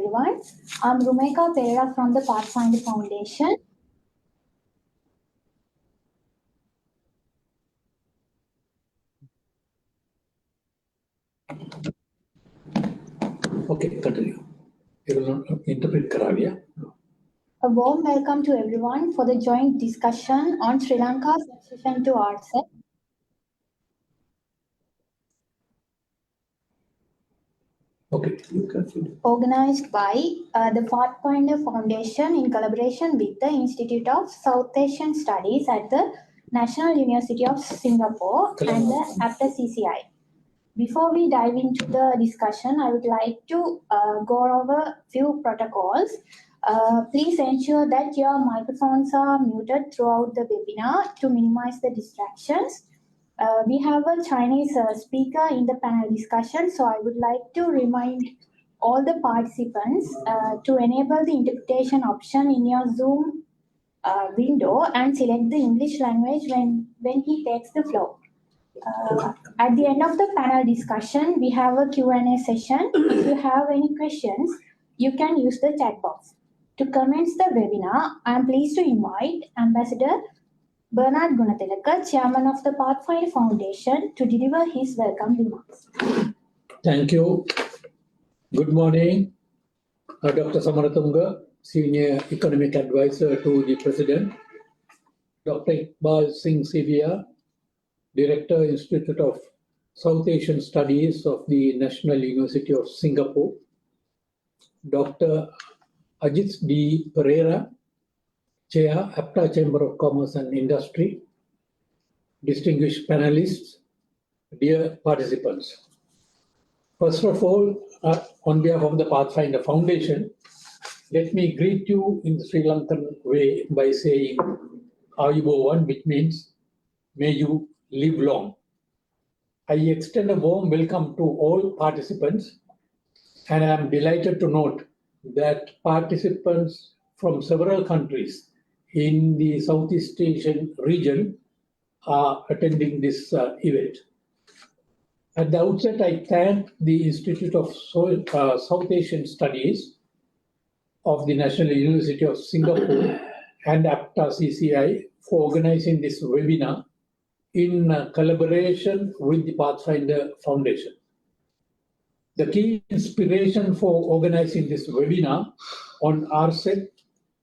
everyone. I'm Rumeka Pereira from the Pathfinder Foundation. Okay, continue. You will not interpret Karavia. A warm welcome to everyone for the joint discussion on Sri Lanka's accession to RCEP. Okay, you continue. Organized by the Pathfinder Foundation in collaboration with the Institute of South Asian Studies at the National University of Singapore and the APTA CCI. Before we dive into the discussion, I would like to go over a few protocols. Please ensure that your microphones are muted throughout the webinar to minimize the distractions. We have a Chinese speaker in the panel discussion, so I would like to remind all the participants to enable the interpretation option in your Zoom window and select the English language when he takes the floor. At the end of the panel discussion, we have a Q&A session. If you have any questions, you can use the chat box. To commence the webinar, I am pleased to invite Ambassador Bernard Gunatilaka, Chairman of the Pathfinder Foundation, to deliver his welcome remarks. Thank you. Good morning, Dr. Samaratunga, Senior Economic Advisor to the President, Dr. Iqbal Singh Sivia, Director, Institute of South Asian Studies of the National University of Singapore, Dr. Ajit D. Pereira, Chair, APTA Chamber of Commerce and Industry, distinguished panelists, dear participants. First of all, on behalf of the Pathfinder Foundation, let me greet you in the Sri Lankan way by saying Ayubowan, which means may you live long. I extend a warm welcome to all participants, and I am delighted to note that participants from several countries in the Southeast Asian region are attending this event. At the outset, I thank the Institute of South Asian Studies of the National University of Singapore and APTA CCI for organizing this webinar in collaboration with the Pathfinder Foundation. The key inspiration for organizing this webinar on RCEP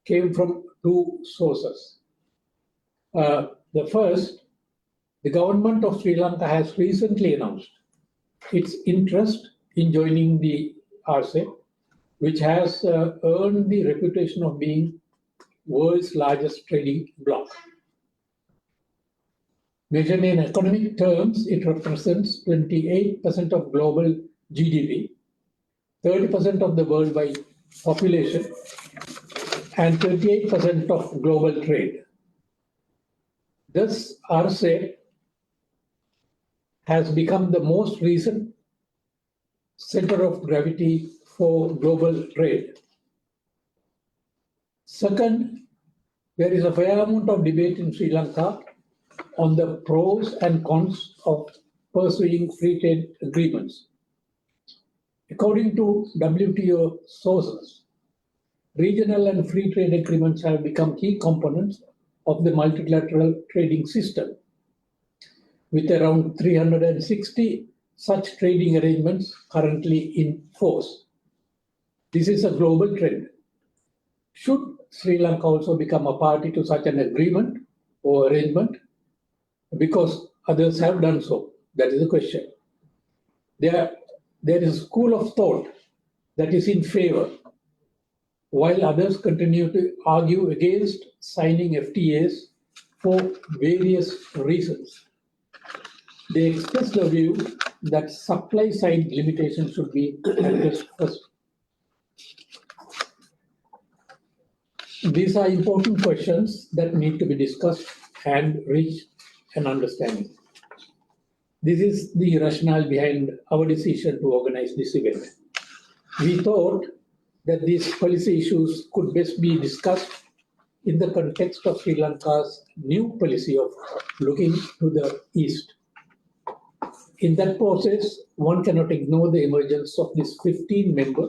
came from two sources. The first, the government of Sri Lanka has recently announced its interest in joining the RCEP, which has earned the reputation of being world's largest trading bloc. Measured in economic terms, it represents 28% of global GDP, 30% of the worldwide population, and 38% of global trade. Thus, RCEP has become the most recent center of gravity for global trade. Second, there is a fair amount of debate in Sri Lanka on the pros and cons of pursuing free trade agreements. According to WTO sources, regional and free trade agreements have become key components of the multilateral trading system, with around 360 such trading arrangements currently in force. This is a global trend. Should Sri Lanka also become a party to such an agreement or arrangement? Because others have done so. That is the question. There is a school of thought that is in favor, while others continue to argue against signing FTAs for various reasons. They express the view that supply-side limitations should be addressed first. These are important questions that need to be discussed and reach an understanding. This is the rationale behind our decision to organize this event. We thought that these policy issues could best be discussed in the context of Sri Lanka's new policy of looking to the east. In that process, one cannot ignore the emergence of this 15-member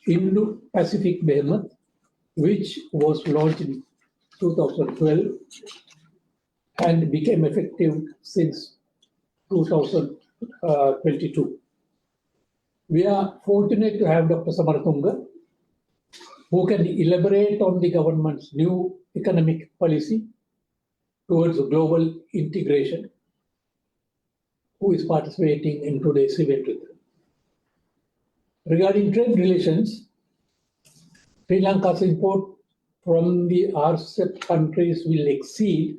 Indo-Pacific Behemoth, which was launched in 2012 and became effective since 2022. We are fortunate to have Dr. Samaratunga, who can elaborate on the government's new economic policy towards global integration, who is participating in today's event with us. Regarding trade relations, Sri Lanka's import from the RCEP countries will exceed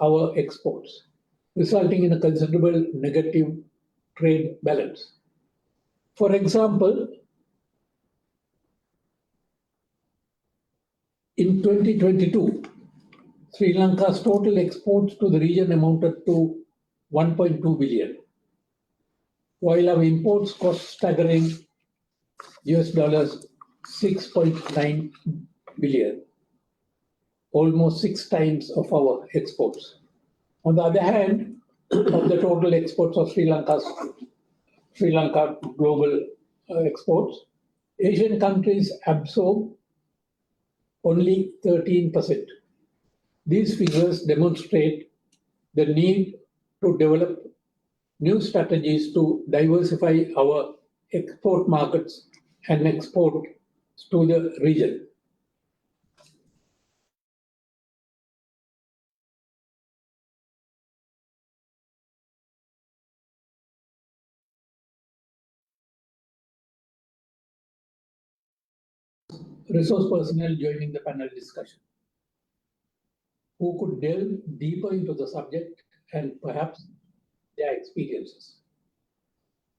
our exports, resulting in a considerable negative trade balance. For example, in 2022, Sri Lanka's total exports to the region amounted to 1.2 billion, while our imports cost staggering $6.9 billion, almost 6 times of our exports. On the other hand, of the total exports of Sri Lanka global exports, Asian countries absorb only 13%. These figures demonstrate the need to develop new strategies to diversify our export markets and export to the region. Resource personnel joining the panel discussion, who could delve deeper into the subject and perhaps their experiences.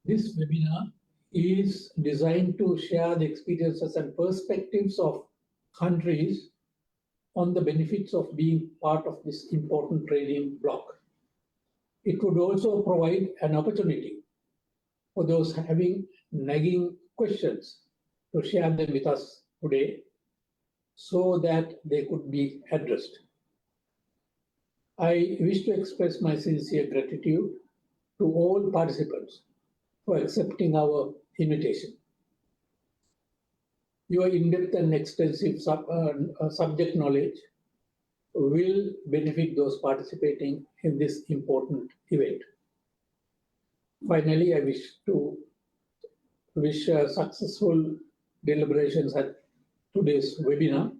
This webinar is designed to share the experiences and perspectives of countries on the benefits of being part of this important trading bloc. It would also provide an opportunity for those having nagging questions to share them with us today so that they could be addressed. I wish to express my sincere gratitude to all participants for accepting our invitation. Your in-depth and extensive subject knowledge will benefit those participating in this important event. Finally, I wish successful deliberations at today's webinar,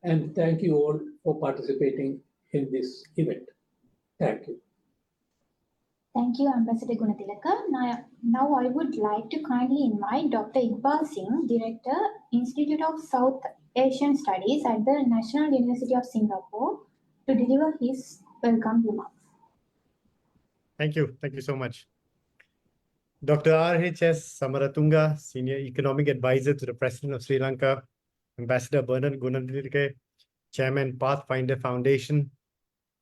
and thank you all for participating in this event. Thank you. Thank you, Ambassador Gunatilaka. Now I would like to kindly invite Dr. Iqbal Singh, Director, Institute of South Asian Studies at the National University of Singapore, to deliver his welcome remarks. Thank you. Thank you so much. Dr. R.H.S. Samaratunga, Senior Economic Advisor to the President of Sri Lanka, Ambassador Bernard Gunatilaka, Chairman, Pathfinder Foundation,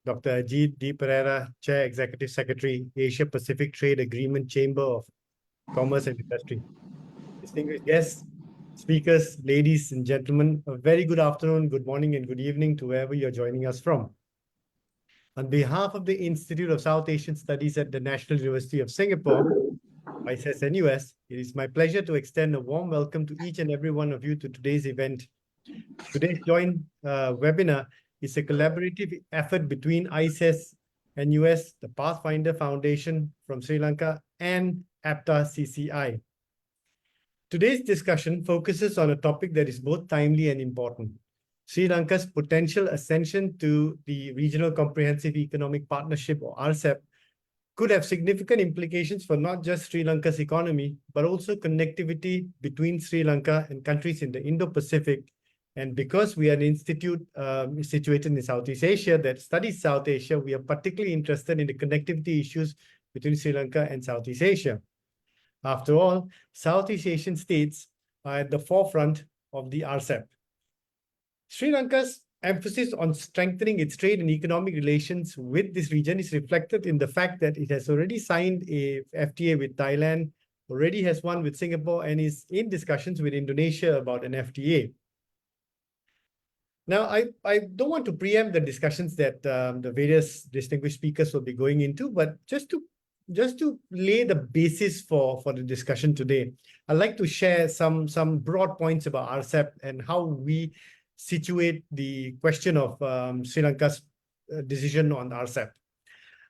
Dr. Ajit D. Pereira, Chair, Executive Secretary, Asia Pacific Trade Agreement Chamber of Commerce and Industry. Distinguished guests, speakers, ladies and gentlemen, a very good afternoon, good morning, and good evening to wherever you're joining us from. On behalf of the Institute of South Asian Studies at the National University of Singapore, ISAS-NUS, it is my pleasure to extend a warm welcome to each and every one of you to today's event. Today's joint webinar is a collaborative effort between ISAS-NUS, the Pathfinder Foundation from Sri Lanka, and APTA CCI. Today's discussion focuses on a topic that is both timely and important: Sri Lanka's potential ascension to the Regional Comprehensive Economic Partnership, or RCEP, could have significant implications for not just Sri Lanka's economy, but also connectivity between Sri Lanka and countries in the Indo-Pacific. And because we are an institute situated in Southeast Asia that studies South Asia, we are particularly interested in the connectivity issues between Sri Lanka and Southeast Asia. After all, Southeast Asian states are at the forefront of the RCEP. Sri Lanka's emphasis on strengthening its trade and economic relations with this region is reflected in the fact that it has already signed a FTA with Thailand, already has one with Singapore, and is in discussions with Indonesia about an FTA. Now, I don't want to preempt the discussions that the various distinguished speakers will be going into, but just to just to lay the basis for the discussion today, I'd like to share some broad points about RCEP and how we situate the question of Sri Lanka's decision on RCEP.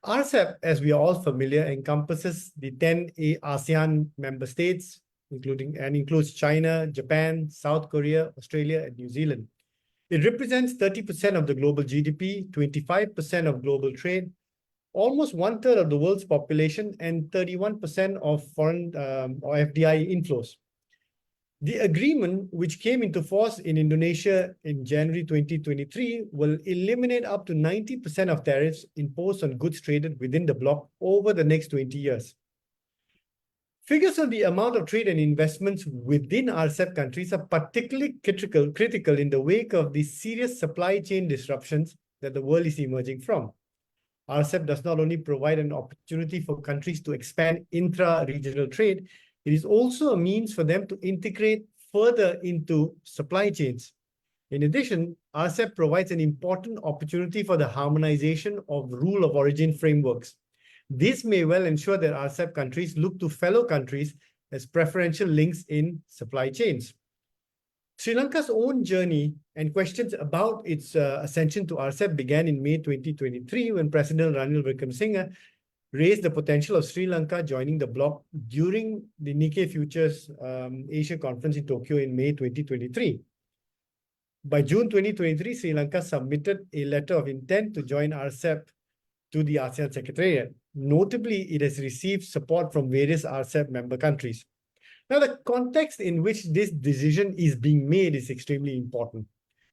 RCEP, as we are all familiar, encompasses the 10 ASEAN member states, includes China, Japan, South Korea, Australia, and New Zealand. It represents 30% of the global GDP, 25% of global trade, almost 1/3 of the world's population, and 31% of foreign or FDI inflows. The agreement, which came into force in Indonesia in January 2023, will eliminate up to 90% of tariffs imposed on goods traded within the bloc over the next 20 years. Figures on the amount of trade and investments within RCEP countries are particularly critical in the wake of the serious supply chain disruptions that the world is emerging from. RCEP does not only provide an opportunity for countries to expand intra-regional trade, it is also a means for them to integrate further into supply chains. In addition, RCEP provides an important opportunity for the harmonization of rule of origin frameworks. This may well ensure that RCEP countries look to fellow countries as preferential links in supply chains. Sri Lanka's own journey and questions about its ascension to RCEP began in May 2023 when President Ranil Wickremesinghe raised the potential of Sri Lanka joining the bloc during the Nikkei Futures Asia Conference in Tokyo in May 2023. By June 2023, Sri Lanka submitted a letter of intent to join RCEP to the ASEAN Secretariat. Notably, it has received support from various RCEP member countries. Now, the context in which this decision is being made is extremely important.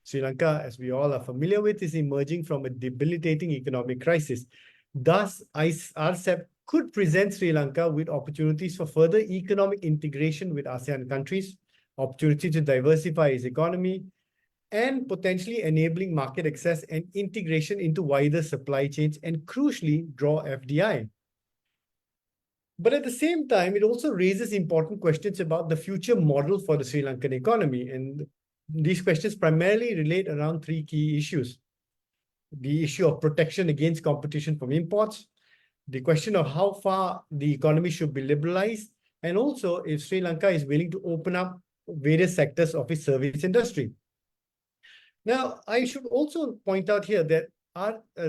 Sri Lanka, as we all are familiar with, is emerging from a debilitating economic crisis. Thus, RCEP could present Sri Lanka with opportunities for further economic integration with ASEAN countries, opportunity to diversify its economy, and potentially enabling market access and integration into wider supply chains and, crucially, draw FDI. But at the same time, it also raises important questions about the future model for the Sri Lankan economy. And these questions primarily relate around three key issues: the issue of protection against competition from imports, the question of how far the economy should be liberalized, and also if Sri Lanka is willing to open up various sectors of its service industry. Now, I should also point out here that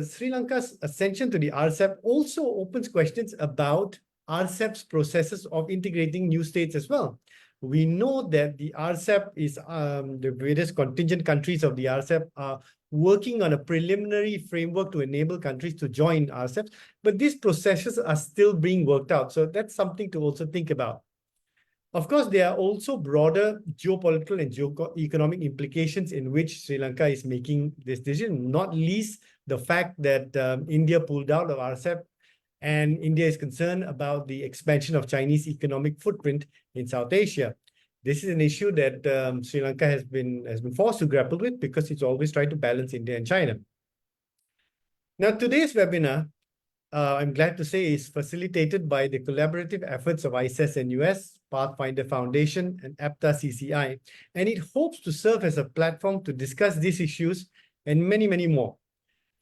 Sri Lanka's ascension to the RCEP also opens questions about RCEP's processes of integrating new states as well. We know that the RCEP is, the various contingent countries of the RCEP are working on a preliminary framework to enable countries to join RCEP, but these processes are still being worked out. So that's something to also think about. Of course, there are also broader geopolitical and economic implications in which Sri Lanka is making this decision, not least the fact that India pulled out of RCEP, and India is concerned about the expansion of Chinese economic footprint in South Asia. This is an issue that Sri Lanka has been forced to grapple with because it's always tried to balance India and China. Now, today's webinar, I'm glad to say, is facilitated by the collaborative efforts of ISAS-NUS, Pathfinder Foundation, and APTA CCI, and it hopes to serve as a platform to discuss these issues and many, many more.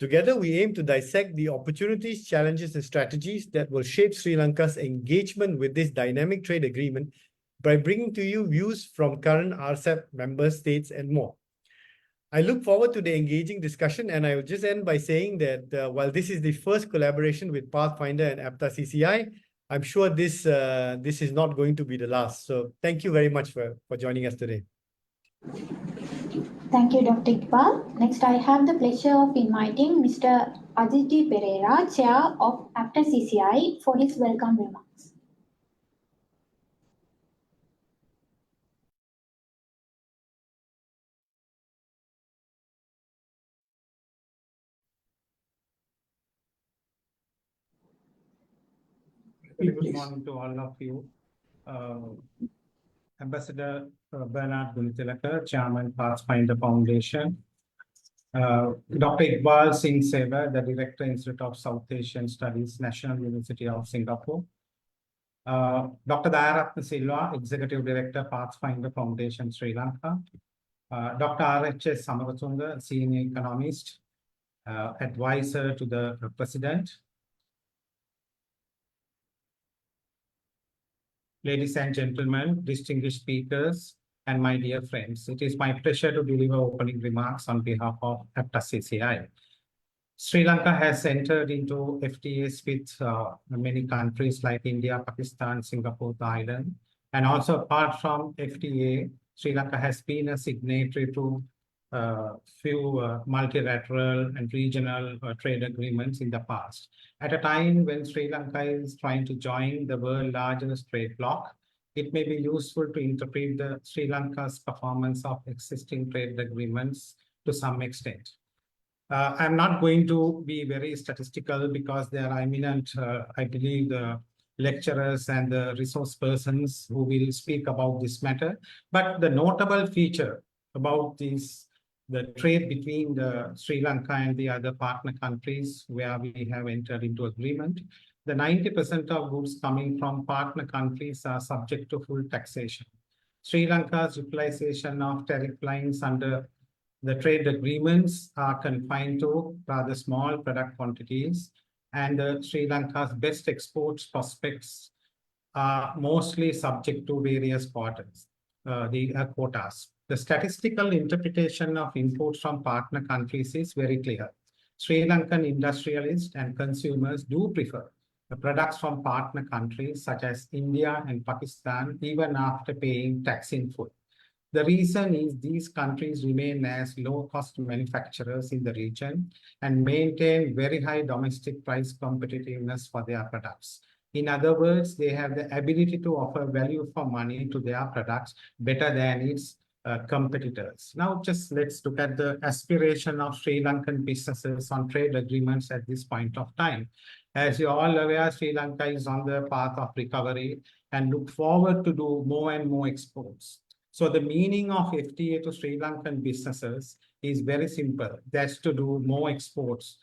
Together, we aim to dissect the opportunities, challenges, and strategies that will shape Sri Lanka's engagement with this dynamic trade agreement by bringing to you views from current RCEP member states and more. I look forward to the engaging discussion, and I will just end by saying that while this is the first collaboration with Pathfinder and APTA CCI, I'm sure this is not going to be the last. So thank you very much for joining us today. Thank you, Dr. Iqbal. Next, I have the pleasure of inviting Mr. Aditi Pereira, Chair of APTA CCI, for his welcome remarks. Good morning to all of you. Ambassador Bernard Gunitilaka, Chairman, Pathfinder Foundation. Dr. Iqbal Singh Seva, the Director, Institute of South Asian Studies, National University of Singapore. Dr. Dayaratna Silva, Executive Director, Pathfinder Foundation, Sri Lanka. Dr. R.H.S. Samaratunga, Senior Economist, Advisor to the President. ladies and gentlemen, distinguished speakers, and my dear friends. It is my pleasure to deliver opening remarks on behalf of APTA CCI. Sri Lanka has entered into FTAs with many countries like India, Pakistan, Singapore, Thailand. And also apart from FTA, Sri Lanka has been a signatory to few multilateral and regional trade agreements in the past. At a time when Sri Lanka is trying to join the world's largest trade bloc, it may be useful to interpret the Sri Lanka's performance of existing trade agreements to some extent. I'm not going to be very statistical because there are eminent, I believe, the lecturers and the resource persons who will speak about this matter. But the notable feature about the trade between the Sri Lanka and the other partner countries where we have entered into agreement, the 90% of goods coming from partner countries are subject to full taxation. Sri Lanka's utilization of tariff lines under the trade agreements are confined to rather small product quantities, and Sri Lanka's best exports prospects are mostly subject to various quotas. The statistical interpretation of imports from partner countries is very clear. Sri Lankan industrialists and consumers do prefer the products from partner countries such as India and Pakistan, even after paying tax in full. The reason is these countries remain as low-cost manufacturers in the region and maintain very high domestic price competitiveness for their products. In other words, they have the ability to offer value for money to their products better than its competitors. Now, just let's look at the aspiration of Sri Lankan businesses on trade agreements at this point of time. As you're all aware, Sri Lanka is on the path of recovery and look forward to do more and more exports. So the meaning of FTA to Sri Lankan businesses is very simple. That's to do more exports,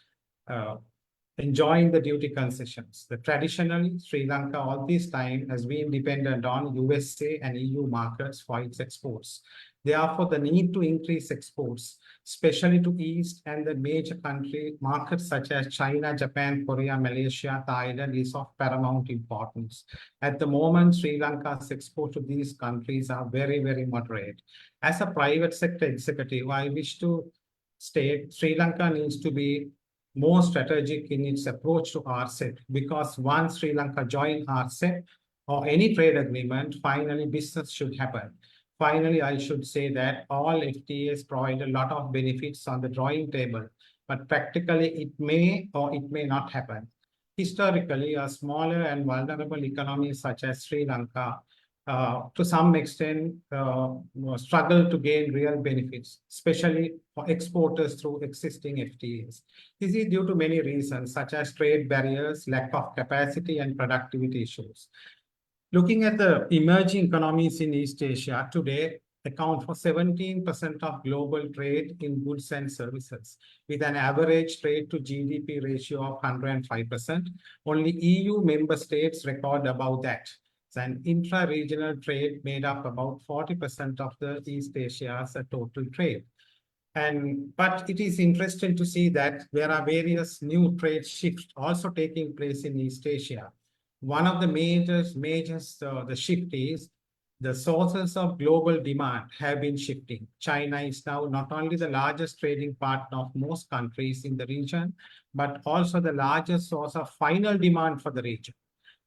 enjoying the duty concessions. Traditionally, Sri Lanka all this time has been dependent on USA and EU markets for its exports. Therefore, the need to increase exports, especially to East and the major country markets such as China, Japan, Korea, Malaysia, Thailand is of paramount importance. At the moment, Sri Lanka's exports to these countries are very, very moderate. As a private sector executive, I wish to state Sri Lanka needs to be more strategic in its approach to RCEP, because once Sri Lanka joins RCEP or any trade agreement, finally business should happen. Finally, I should say that all FTAs provide a lot of benefits on the drawing table, but practically it may or it may not happen. Historically, a smaller and vulnerable economy such as Sri Lanka, to some extent, struggle to gain real benefits, especially for exporters through existing FTAs. This is due to many reasons, such as trade barriers, lack of capacity, and productivity issues. Looking at the emerging economies in East Asia today, account for 17% of global trade in goods and services, with an average trade to GDP ratio of 105%. Only EU member states record above that. And intra-regional trade made up about 40% of the East Asia's total trade. But it is interesting to see that there are various new trade shifts also taking place in East Asia. One of the major the shift is the sources of global demand have been shifting. China is now not only the largest trading partner of most countries in the region, but also the largest source of final demand for the region,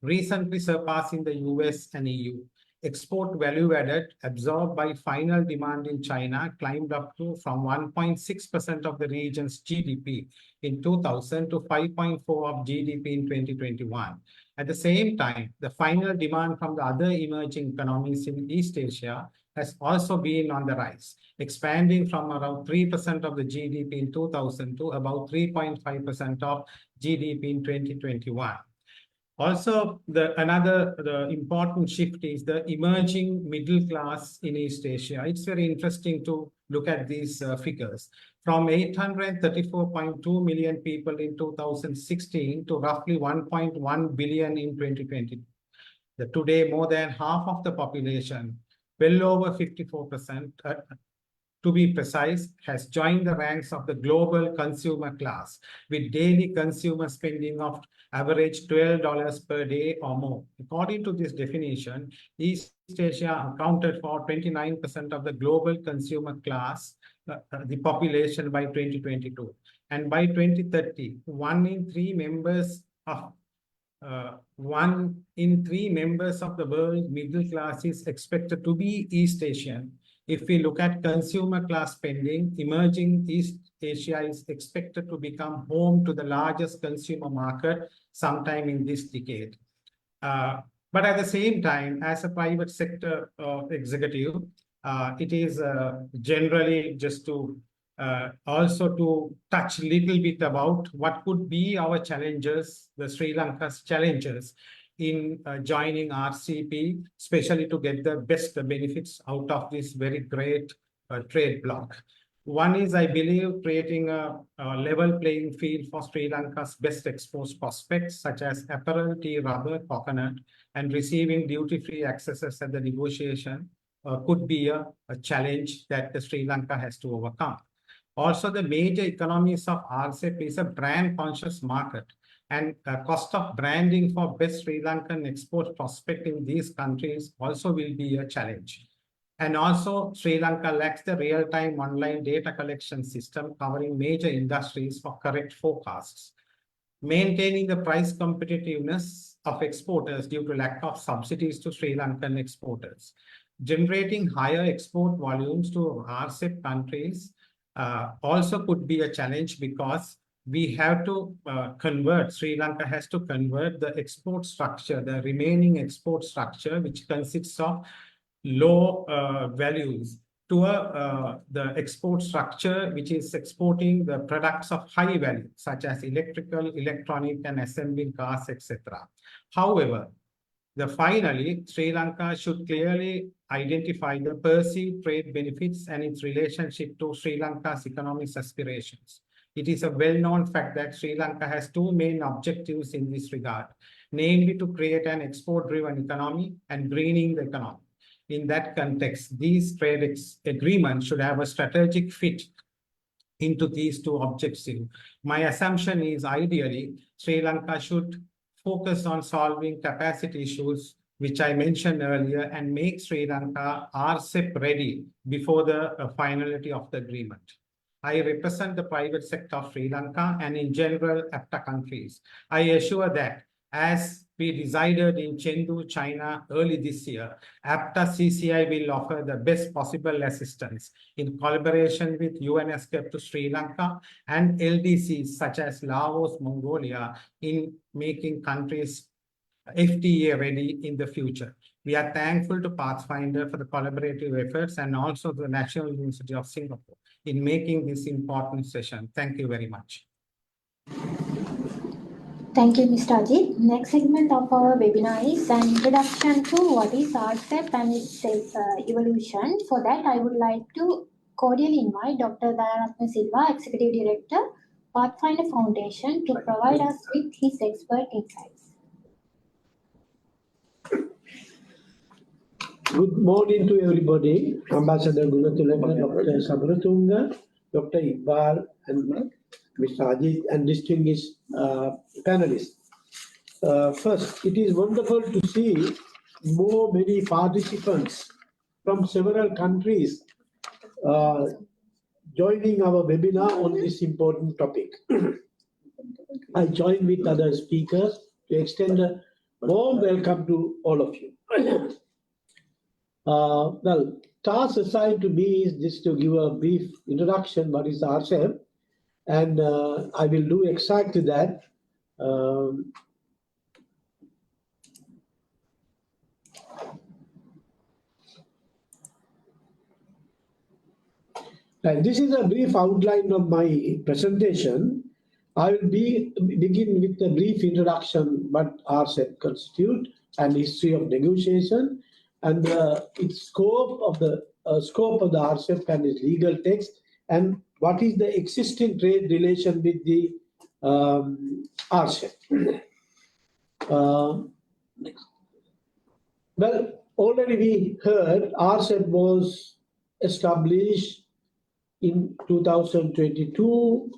recently surpassing the US and EU. Export value added absorbed by final demand in China climbed up to from 1.6% of the region's GDP in 2000 to 5.4% of GDP in 2021. At the same time, the final demand from the other emerging economies in East Asia has also been on the rise, expanding from around 3% of the GDP in 2000 to about 3.5% of GDP in 2021. Also, the important shift is the emerging middle class in East Asia. It's very interesting to look at these figures. From 834.2 million people in 2016 to roughly 1.1 billion in 2020. Today, more than half of the population, well over 54%, to be precise, has joined the ranks of the global consumer class with daily consumer spending of average $12 per day or more. According to this definition, East Asia accounted for 29% of the global consumer class, the population by 2022. And by 2030, one in three members of the world middle class is expected to be East Asian. If we look at consumer class spending, emerging East Asia is expected to become home to the largest consumer market sometime in this decade. But at the same time, as a private sector executive, it is generally just to also to touch a little bit about what could be our challenges, the Sri Lanka's challenges in joining RCEP, especially to get the best benefits out of this very great trade bloc. One is, I believe, creating a level playing field for Sri Lanka's best export prospects, such as apparel, tea, rubber, coconut, and receiving duty-free accesses at the negotiation could be a challenge that the Sri Lanka has to overcome. Also, the major economies of RCEP is a brand-conscious market, and cost of branding for best Sri Lankan export prospect in these countries also will be a challenge. And also, Sri Lanka lacks the real-time online data collection system covering major industries for correct forecasts. Maintaining the price competitiveness of exporters due to lack of subsidies to Sri Lankan exporters. Generating higher export volumes to RCEP countries also could be a challenge because we have to convert, Sri Lanka has to convert the export structure, the remaining export structure, which consists of low values, to the export structure, which is exporting the products of high value, such as electrical, electronic, and assembling cars, etc. However, finally, Sri Lanka should clearly identify the perceived trade benefits and its relationship to Sri Lanka's economic aspirations. It is a well-known fact that Sri Lanka has two main objectives in this regard, namely to create an export-driven economy and greening the economy. In that context, these trade agreements should have a strategic fit into these two objectives. My assumption is ideally, Sri Lanka should focus on solving capacity issues, which I mentioned earlier, and make Sri Lanka RCEP ready before the finality of the agreement. I represent the private sector of Sri Lanka and in general APTA countries. I assure that as we decided in Chengdu, China early this year, APTA CCI will offer the best possible assistance in collaboration with UNESCOP to Sri Lanka and LDCs such as Laos, Mongolia in making countries FTA ready in the future. We are thankful to Pathfinder for the collaborative efforts and also the National University of Singapore in making this important session. Thank you very much. Thank you, Mr. Ajit. Next segment of our webinar is an introduction to what is RCEP and its evolution. For that, I would like to cordially invite Dr. Dayanathan Silva, Executive Director, Pathfinder Foundation, to provide us with his expert insights. Good morning to everybody. Ambassador Gunathilaka, Dr. Samaratunga, Dr. Iqbal, and Mr. Ajit, and distinguished panelists. First, it is wonderful to see many participants from several countries joining our webinar on this important topic. I join with other speakers to extend a warm welcome to all of you. Well, task assigned to me is just to give a brief introduction what is RCEP, and I will do exactly that. And this is a brief outline of my presentation. I will begin with a brief introduction what RCEP constitute and history of negotiation and its scope of the RCEP and its legal text and what is the existing trade relation with the RCEP. Next. Well, already we heard RCEP was established in 2022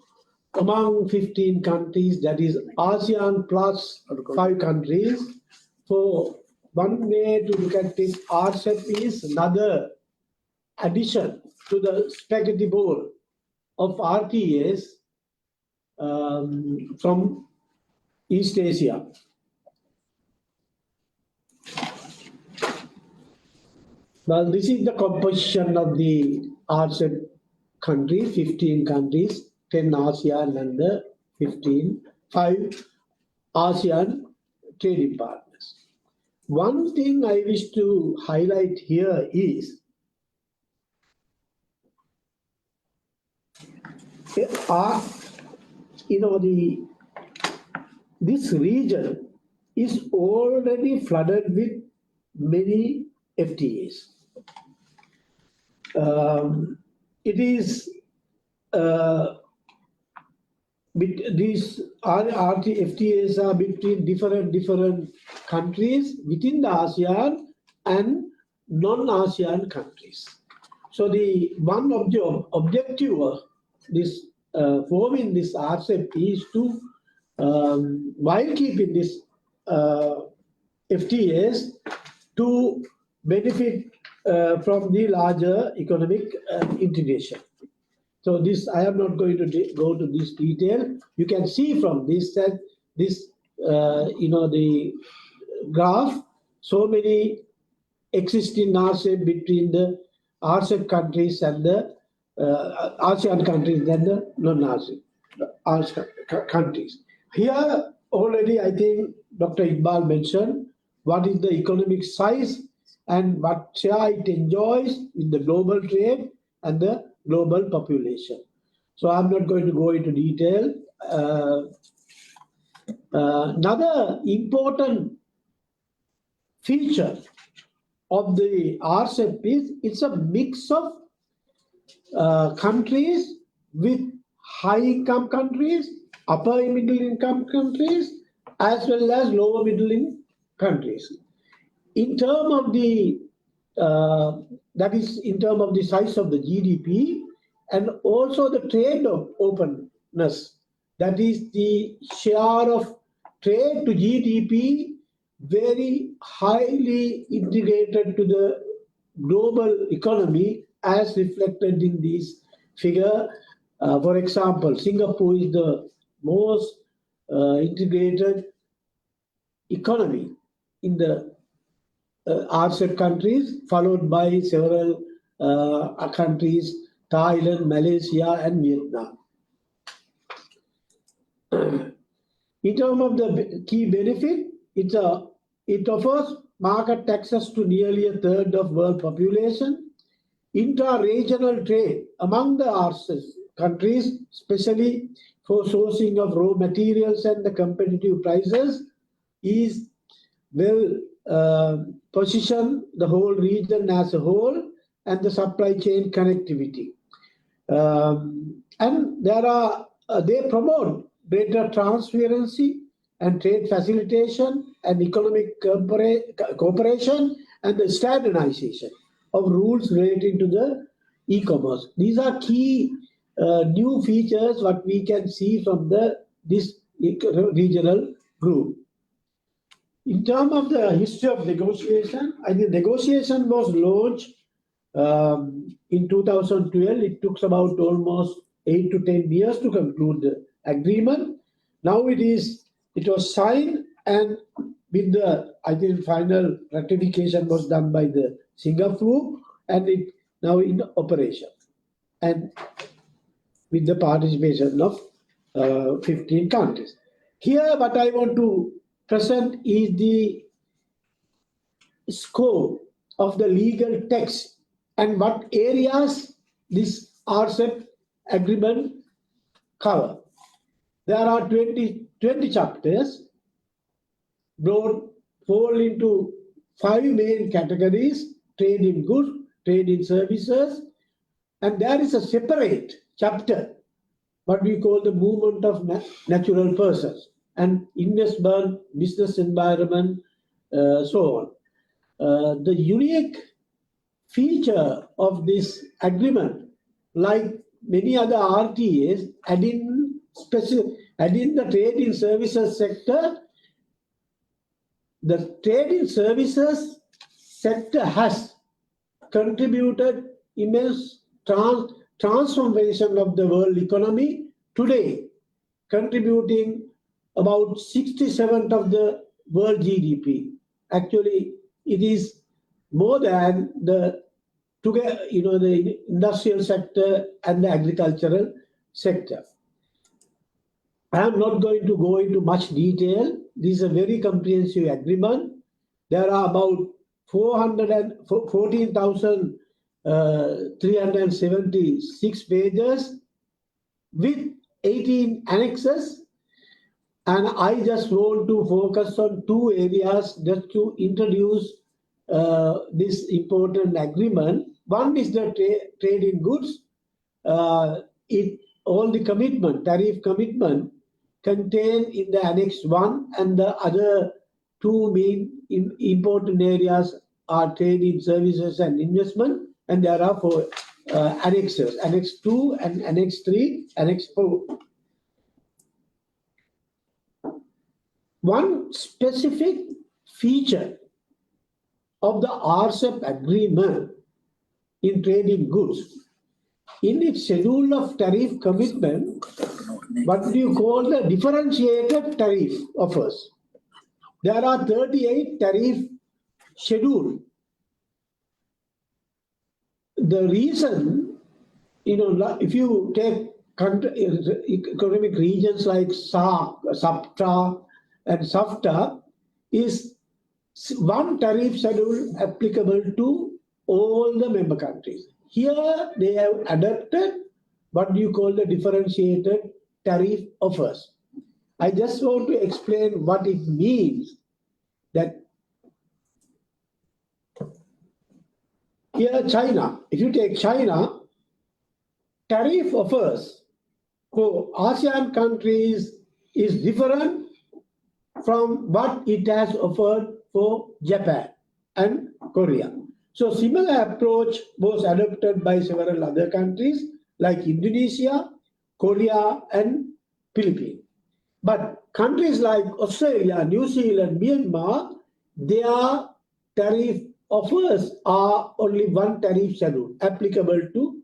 among 15 countries, that is ASEAN plus 5 countries. So one way to look at this RCEP is another addition to the spaghetti bowl of RTAs from East Asia. Well, this is the composition of the RCEP countries, 15 countries, 10 ASEAN and the 5 ASEAN trading partners. One thing I wish to highlight here is this region is already flooded with many FTAs. It is these FTAs are between different countries within the ASEAN and non-ASEAN countries. So the one objective of this forming this RCEP is to, while keeping this FTAs, to benefit from the larger economic integration. So this, I am not going to go to this detail. You can see from this that this, the graph, so many existing RCEP between the RCEP countries and the ASEAN countries and the non-ASEAN countries. Here already, I think Dr. Iqbal mentioned what is the economic size and what share it enjoys in the global trade and the global population. So I'm not going to go into detail. Another important feature of the RCEP is it's a mix of countries with high income countries, upper middle income countries, as well as lower middle income countries. In terms of the that is in terms of the size of the GDP and also the trade of openness, that is the share of trade to GDP very highly integrated to the global economy as reflected in this figure. For example, Singapore is the most integrated economy in the RCEP countries, followed by several countries, Thailand, Malaysia, and Vietnam. In terms of the key benefit, it offers market access to nearly a third of world population, intra-regional trade among the RCEP countries, especially for sourcing of raw materials and the competitive prices, is well position the whole region as a whole and the supply chain connectivity. And they promote greater transparency and trade facilitation and economic cooperation and the standardization of rules relating to the e-commerce. These are key new features what we can see from this regional group. In terms of the history of negotiation, I think negotiation was launched in 2012. It took about almost 8 to 10 years to conclude the agreement. Now it was signed, and with the, I think, final ratification was done by the Singapore, and it now in operation, and with the participation of 15 countries. Here, what I want to present is the scope of the legal text and what areas this RCEP agreement cover. There are 20 chapters, fall into 5 main categories: trade in goods, trade in services, and there is a separate chapter, what we call the movement of natural persons, and investment, business environment, so on. The unique feature of this agreement, like many other RTAs, adding the trade in services sector. The trade in services sector has contributed immense transformation of the world economy today, contributing about 67% of the world GDP. Actually, it is more than the industrial sector and the agricultural sector. I am not going to go into much detail. This is a very comprehensive agreement. There are about 14,376 pages with 18 annexes. And I just want to focus on two areas just to introduce this important agreement. One is the trade in goods. All the commitment, tariff commitment, contained in the Annex 1, and the other two main important areas are trade in services and investment, and there are four annexes, Annex 2 and Annex 3, Annex 4. One specific feature of the RCEP agreement in trade in goods, in its schedule of tariff commitment, what do you call the differentiated tariff offers? There are 38 tariff schedule. The reason, if you take economic regions like SAPTA and SAFTA, is one tariff schedule applicable to all the member countries. Here they have adopted what you call the differentiated tariff offers. I just want to explain what it means. That here China, if you take China, tariff offers for ASEAN countries is different from what it has offered for Japan and Korea. So similar approach was adopted by several other countries like Indonesia, Korea, and Philippines. But countries like Australia, New Zealand, Myanmar, their tariff offers are only one tariff schedule applicable to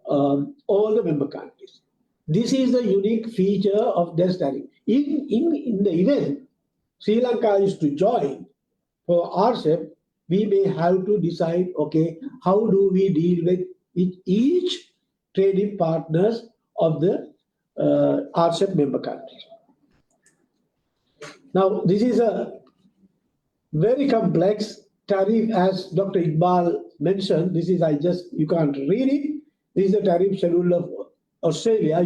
all the member countries. This is the unique feature of this tariff. In the event Sri Lanka is to join for RCEP, we may have to decide, okay, how do we deal with each trading partners of the RCEP member countries. Now, this is a very complex tariff, as Dr. Iqbal mentioned. This is, you can't read it. This is the tariff schedule of Australia.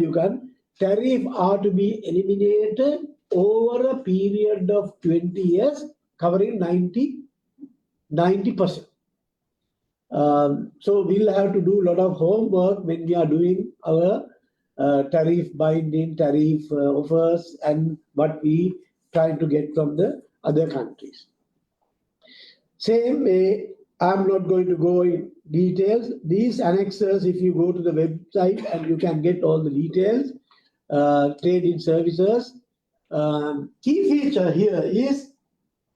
Tariff are to be eliminated over a period of 20 years, covering 90%. So we'll have to do a lot of homework when we are doing our tariff binding, tariff offers, and what we try to get from the other countries. Same way, I'm not going to go in details. These annexes, if you go to the website and you can get all the details, trade in services. Key feature here is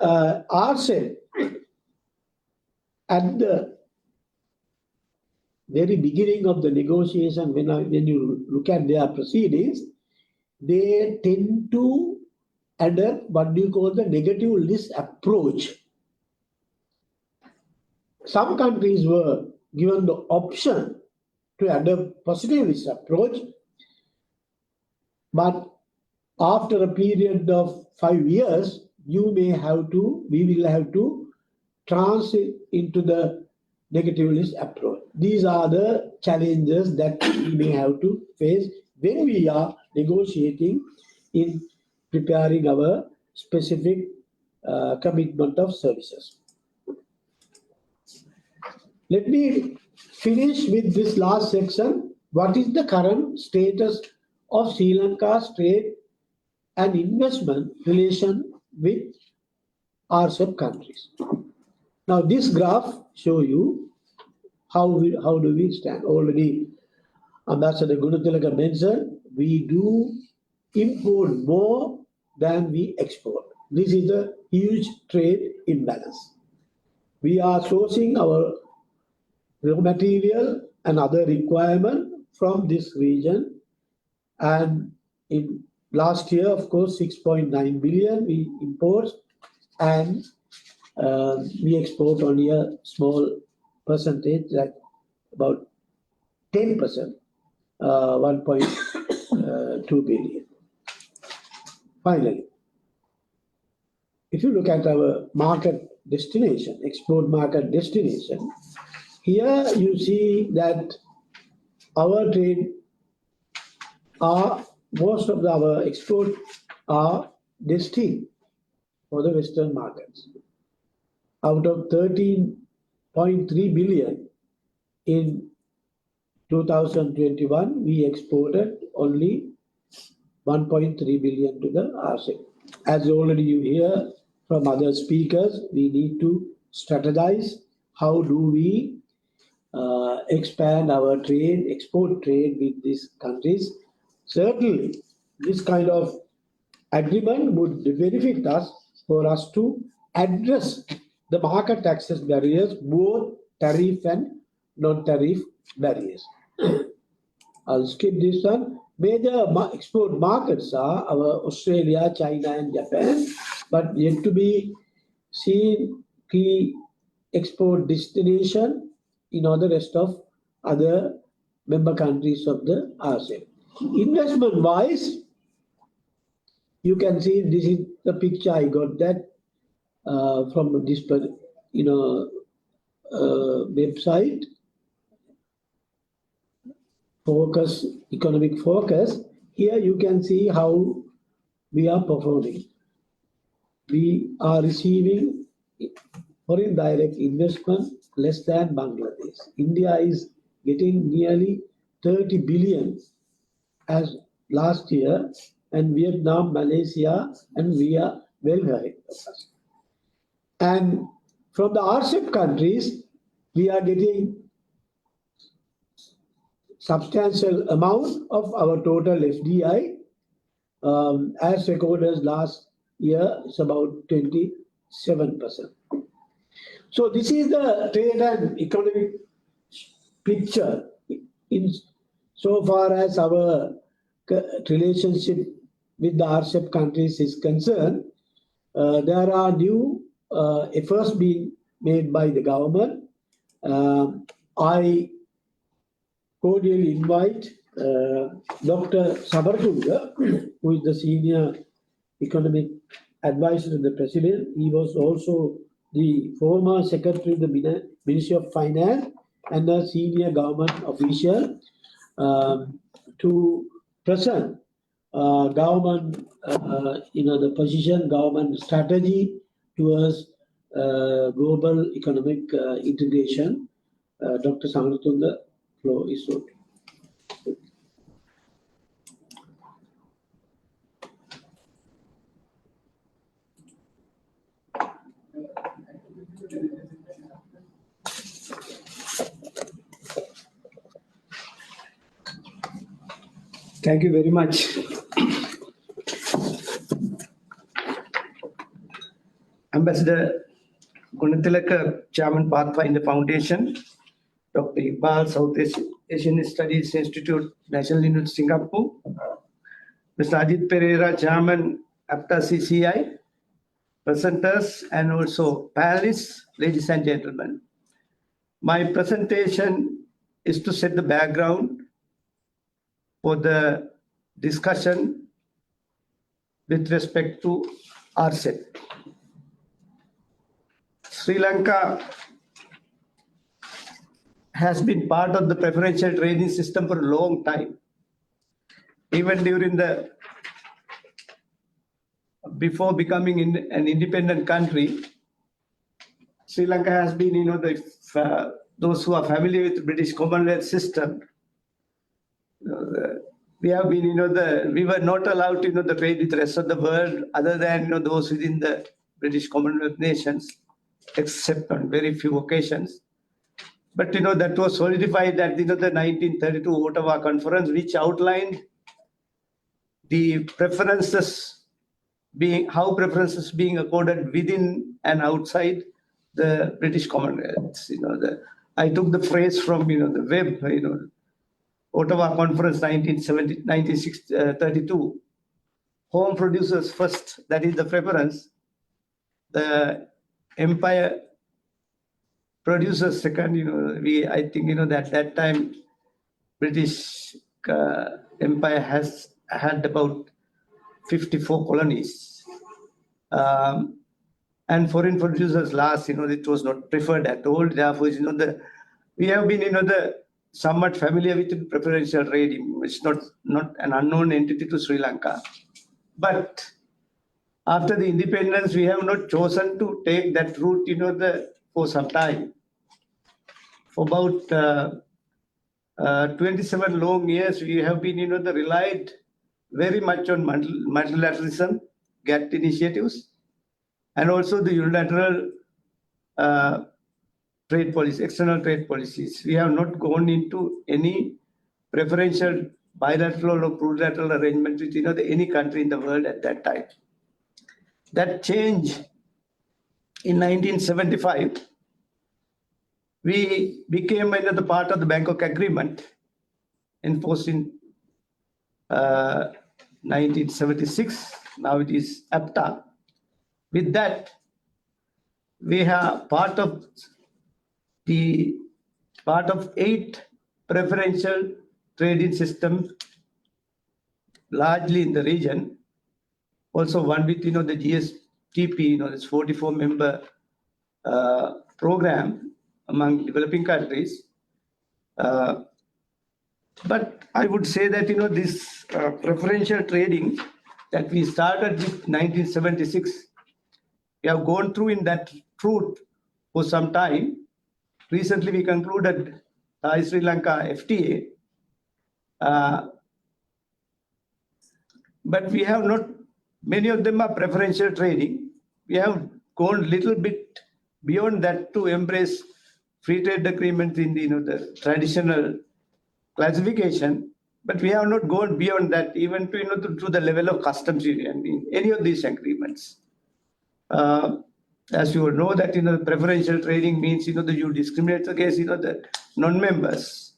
RCEP. At the very beginning of the negotiation, when you look at their proceedings, they tend to adopt what you call the negative list approach. Some countries were given the option to adopt positive list approach, but after a period of 5 years, we will have to transit into the negative list approach. These are the challenges that we may have to face when we are negotiating in preparing our specific commitment of services. Let me finish with this last section. What is the current status of Sri Lanka's trade and investment relation with RCEP countries? Now, this graph shows you how do we stand. Already Ambassador Gunatilaka mentioned, we do import more than we export. This is a huge trade imbalance. We are sourcing our raw material and other requirement from this region, and in last year, of course, 6.9 billion we import, and we export only a small percentage, like about 10%, 1.2 billion. Finally, if you look at our market destination, export market destination, here you see that our trade most of our export are destined for the Western markets. Out of 13.3 billion in 2021, we exported only 1.3 billion to the RCEP. As already you hear from other speakers, we need to strategize how do we expand our trade, export trade with these countries. Certainly, this kind of agreement would benefit us for us to address the market access barriers, both tariff and non-tariff barriers. I'll skip this one. Major export markets are our Australia, China, and Japan, but yet to be seen key export destination in all the rest of other member countries of the RCEP. Investment-wise, you can see this is the picture I got that from this website. Focus, economic focus. Here you can see how we are performing. We are receiving foreign direct investment less than Bangladesh. India is getting nearly 30 billion as last year, and Vietnam, Malaysia, and we are well ahead of us. And from the RCEP countries, we are getting substantial amount of our total FDI. As recorded last year, it's about 27%. So this is the trade and economic picture in so far as our relationship with the RCEP countries is concerned. There are new efforts being made by the government. I cordially invite Dr. Samaratunga, who is the senior economic advisor to the president. He was also the former secretary of the Ministry of Finance and a senior government official to present government, the position, government strategy towards global economic integration. Dr. Samaratunga, floor is yours. Thank you very much. Ambassador Gunatilaka, Chairman, Pathfinder Foundation, Dr. Iqbal, South Asian Studies Institute, National University, Singapore, Mr. Ajit Pereira, Chairman, APTA CCI, presenters, and also panelists, ladies and gentlemen. My presentation is to set the background for the discussion with respect to RCEP. Sri Lanka has been part of the preferential trading system for a long time. Even during before becoming an independent country, Sri Lanka has been, those who are familiar with the British Commonwealth system, we have been, we were not allowed to, the trade with the rest of the world other than, those within the British Commonwealth nations, except on very few occasions. But that was solidified at the 1932 Ottawa Conference, which outlined the preferences how preferences being accorded within and outside the British Commonwealth. I took the phrase from the web. Ottawa Conference 1932. Home producers first, that is the preference. The empire producers second. I think that that time British Empire has had about 54 colonies, and foreign producers last. It was not preferred at all. Therefore, we have been the somewhat familiar with preferential trading. It's not an unknown entity to Sri Lanka, but after the independence, we have not chosen to take that route. For some time, for about 27 long years, we have been relied very much on multilateralism, GATT initiatives, and also the unilateral trade policy, external trade policies. We have not gone into any preferential bilateral or plurilateral arrangement with any country in the world at that time. That change in 1975, we became the part of the Bangkok Agreement enforced in 1976. Now it is APTA. With that, we have part of 8 preferential trading systems, largely in the region. Also one with the GSTP, this 44-member program among developing countries. But I would say that this preferential trading that we started with 1976, we have gone through in that route for some time. Recently, we concluded Sri Lanka FTA, but we have not. Many of them are preferential trading. We have gone a little bit beyond that to embrace free trade agreements in the traditional classification, but we have not gone beyond that, even to the level of customs union in any of these agreements. As you all know, that preferential trading means that you discriminate against the non-members,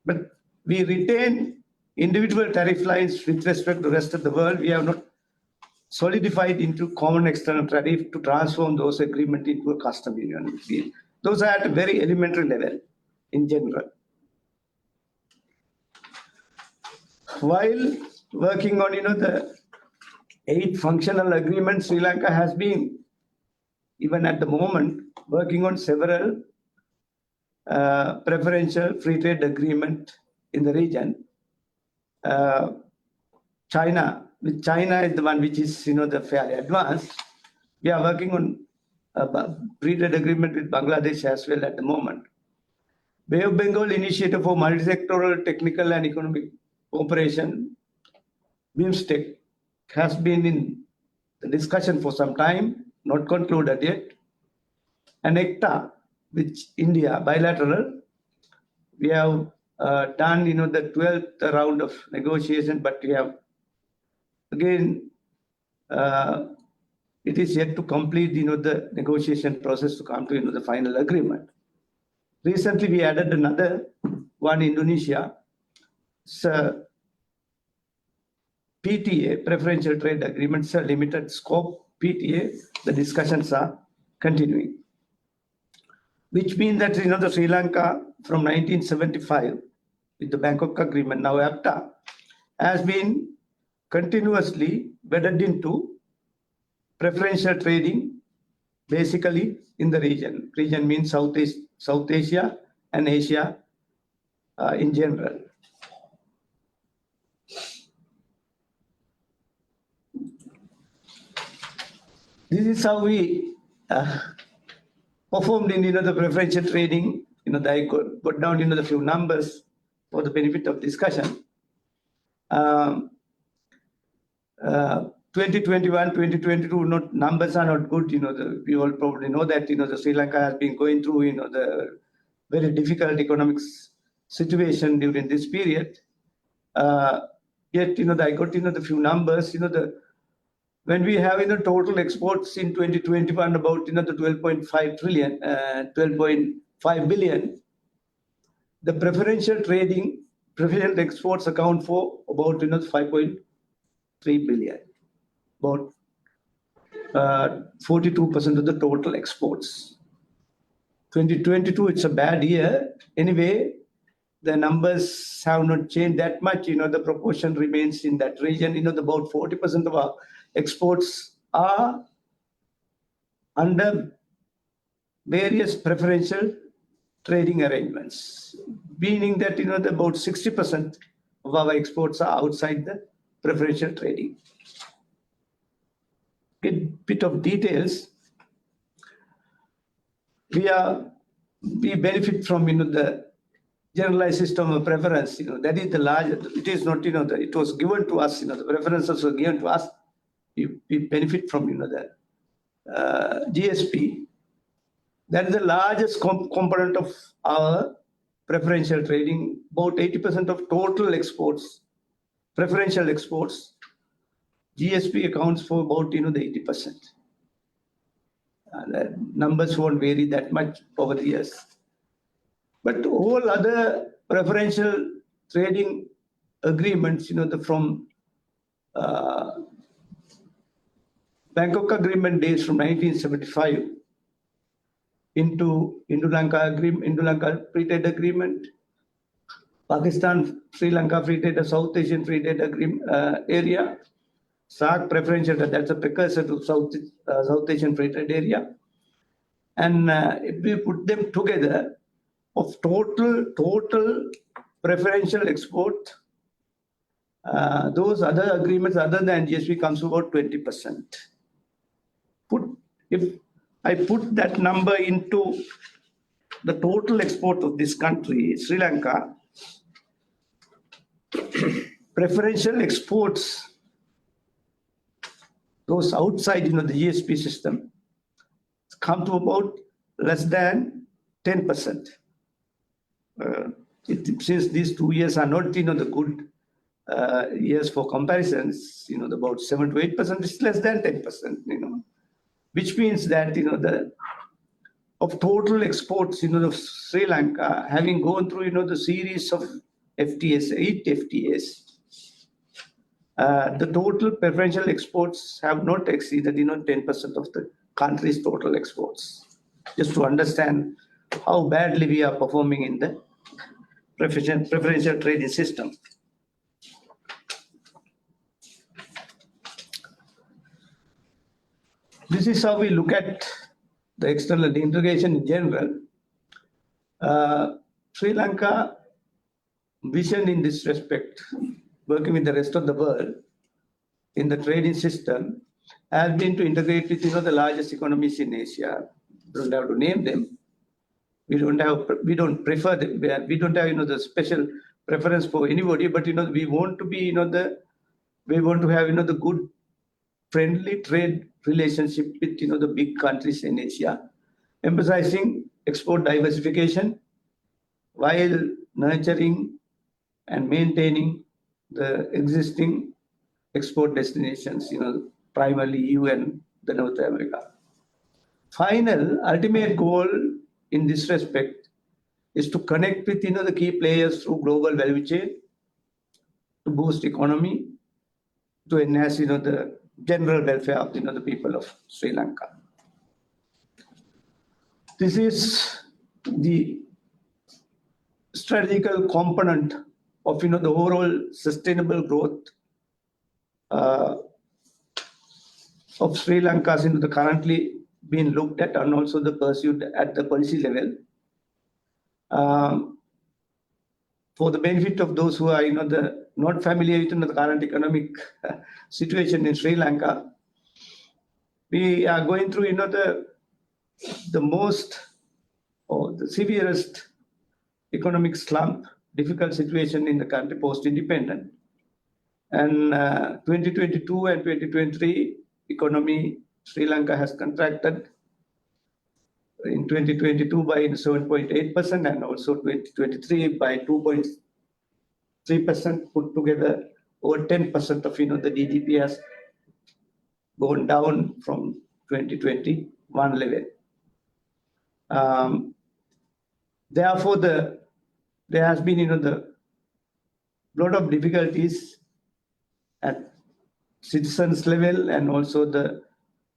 but we retain individual tariff lines with respect to the rest of the world. We have not solidified into common external tariff to transform those agreements into a custom union. Those are at a very elementary level in general. While working on the 8 functional agreements, Sri Lanka has been, even at the moment, working on several preferential free trade agreement in the region. China is the one which is the fairly advanced. We are working on a free trade agreement with Bangladesh as well at the moment. Bay of Bengal Initiative for Multisectoral Technical and Economic Cooperation, BIMSTEC, has been in the discussion for some time, not concluded yet. And APTA, which India, bilateral, we have done the 12th round of negotiation, but we have again it is yet to complete the negotiation process to come to the final agreement. Recently we added another one, Indonesia. So PTA, preferential trade agreements, are limited scope PTA. The discussions are continuing, which means that the Sri Lanka from 1975 with the Bangkok Agreement, now APTA, has been continuously wedded into preferential trading, basically in the region. Region means South Asia and Asia in general. This is how we performed in the preferential trading. I got down the few numbers for the benefit of discussion. 2021, 2022 numbers are not good. We all probably know that the Sri Lanka has been going through the very difficult economic situation during this period. Yet, I got, the few numbers, when we have, total exports in 2021 about, the 12.5 trillion, 12.5 billion, the preferential exports account for about, 5.3 billion, about 42% of the total exports. 2022, it's a bad year. Anyway, the numbers have not changed that much. The proportion remains in that region. About 40% of our exports are under various preferential trading arrangements, meaning that, about 60% of our exports are outside the preferential trading. A bit of details. We benefit from, the generalized system of preference, that is the largest. It is not, it was given to us, the preferences were given to us. We benefit from, the GSP. That is the largest component of our preferential trading. About 80% of total exports, preferential exports, GSP accounts for about, the 80%. The numbers won't vary that much over the years. But all other preferential trading agreements, from Bangkok Agreement days from 1975 into Indo-Lanka Free Trade Agreement, Pakistan, Sri Lanka Free Trade, South Asian Free Trade Agreement area, SAARC preferential, that's a precursor to South Asian Free Trade area. And if we put them together, of total preferential export, those other agreements other than GSP comes to about 20%. If I put that number into the total export of this country, Sri Lanka, preferential exports, those outside, the GSP system, come to about less than 10%. Since these 2 years are not, the good years for comparisons, about 7 to 8%, is less than 10%, which means that, of total exports, of Sri Lanka, having gone through, the series of FTAs, 8 FTAs, the total preferential exports have not exceeded, 10% of the country's total exports. Just to understand how badly we are performing in the preferential trading system. This is how we look at the external integration in general. Sri Lanka vision in this respect, working with the rest of the world in the trading system, has been to integrate with, the largest economies in Asia. We don't have to name them. We don't prefer them. We don't have, the special preference for anybody, but, we want to be, we want to have, the good friendly trade relationship with, the big countries in Asia, emphasizing export diversification while nurturing and maintaining the existing export destinations, primarily EU and the North America. Final ultimate goal in this respect is to connect with, the key players through global value chain to boost economy, to enhance, the general welfare of, the people of Sri Lanka. This is the strategical component of, the overall sustainable growth of Sri Lanka, the currently being looked at and also the pursued at the policy level. For the benefit of those who are, not familiar with, the current economic situation in Sri Lanka, we are going through, the most or the severest economic slump, difficult situation in the country post-independent. And 2022 and 2023 economy, Sri Lanka has contracted in 2022 by 7.8% and also 2023 by 2.3% put together. Over 10% of the GDP has gone down from 2021 level. Therefore, there has been the lot of difficulties at citizens level and also the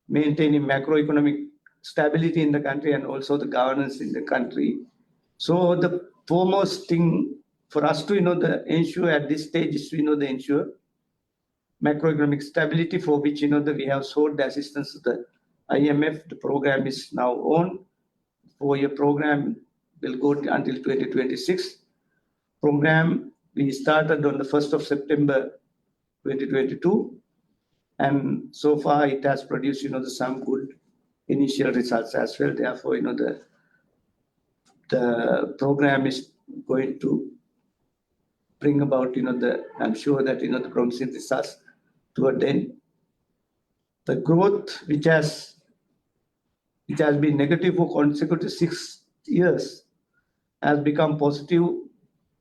maintaining macroeconomic stability in the country and also the governance in the country. So the foremost thing for us to ensure at this stage is to the ensure macroeconomic stability, for which we have sought the assistance of the IMF. The program is now on. 4-year program will go until 2026. Program we started on the 1st of September 2022, and so far it has produced some good initial results as well. Therefore, the program is going to bring about I'm sure that the promising results toward then. The growth which has been negative for consecutive 6 years has become positive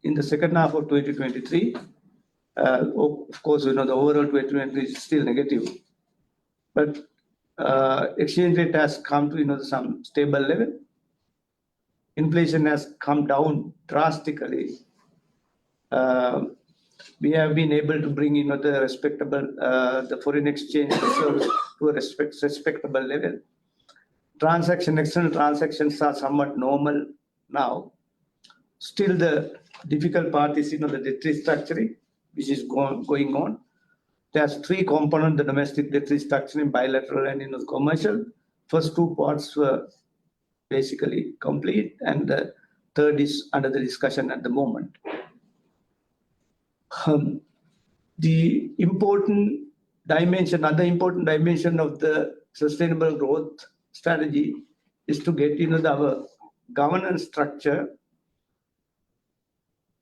in the second half of 2023. Of course, the overall 2023 is still negative, but exchange rate has come to some stable level. Inflation has come down drastically. We have been able to bring the respectable the foreign exchange reserves to a respectable level. External transactions are somewhat normal now. Still, the difficult part is the debt restructuring, which is going on. There's 3 components: the domestic debt restructuring, bilateral, and commercial. First 2 parts were basically complete, and the third is under the discussion at the moment. The important dimension, other important dimension of the sustainable growth strategy is to get our governance structure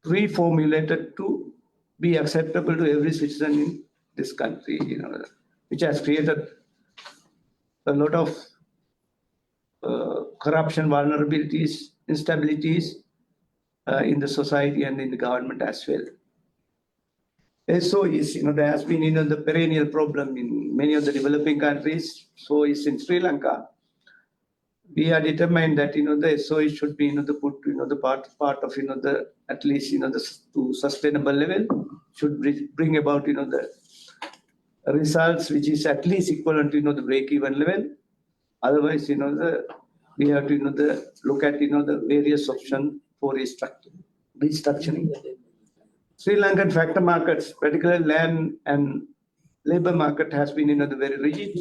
reformulated to be acceptable to every citizen in this country, which has created a lot of corruption, vulnerabilities, instabilities in the society and in the government as well. So is, there has been, the perennial problem in many of the developing countries. So is in Sri Lanka. We are determined that, the SOE should be, put, the part of, the, at least, the to sustainable level, should bring about, the results which is at least equivalent to, the break-even level. Otherwise, we have to, look at, the various options for restructuring. Sri Lankan factor markets, particularly land and labor market, has been very rigid.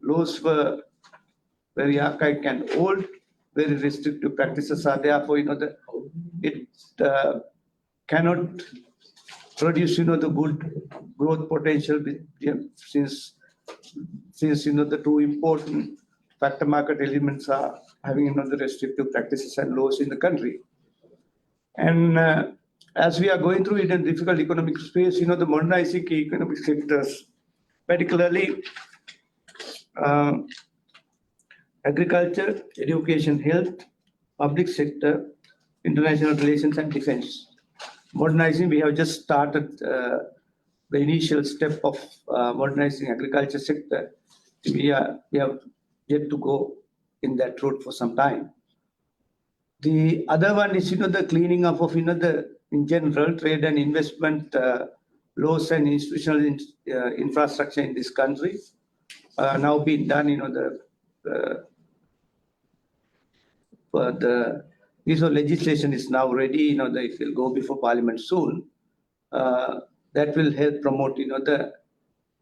Laws were very archaic and old. Very restrictive practices are therefore it cannot produce the good growth potential since the 2 important factor market elements are having the restrictive practices and laws in the country. And as we are going through in a difficult economic space, the modernizing economic sectors, particularly agriculture, education, health, public sector, international relations, and defense. Modernizing, we have just started the initial step of modernizing agriculture sector. We have yet to go in that road for some time. The other one is, the cleaning up of, in general, trade and investment laws and institutional infrastructure in this country now being done. The piece of legislation is now ready. It will go before Parliament soon. That will help promote, the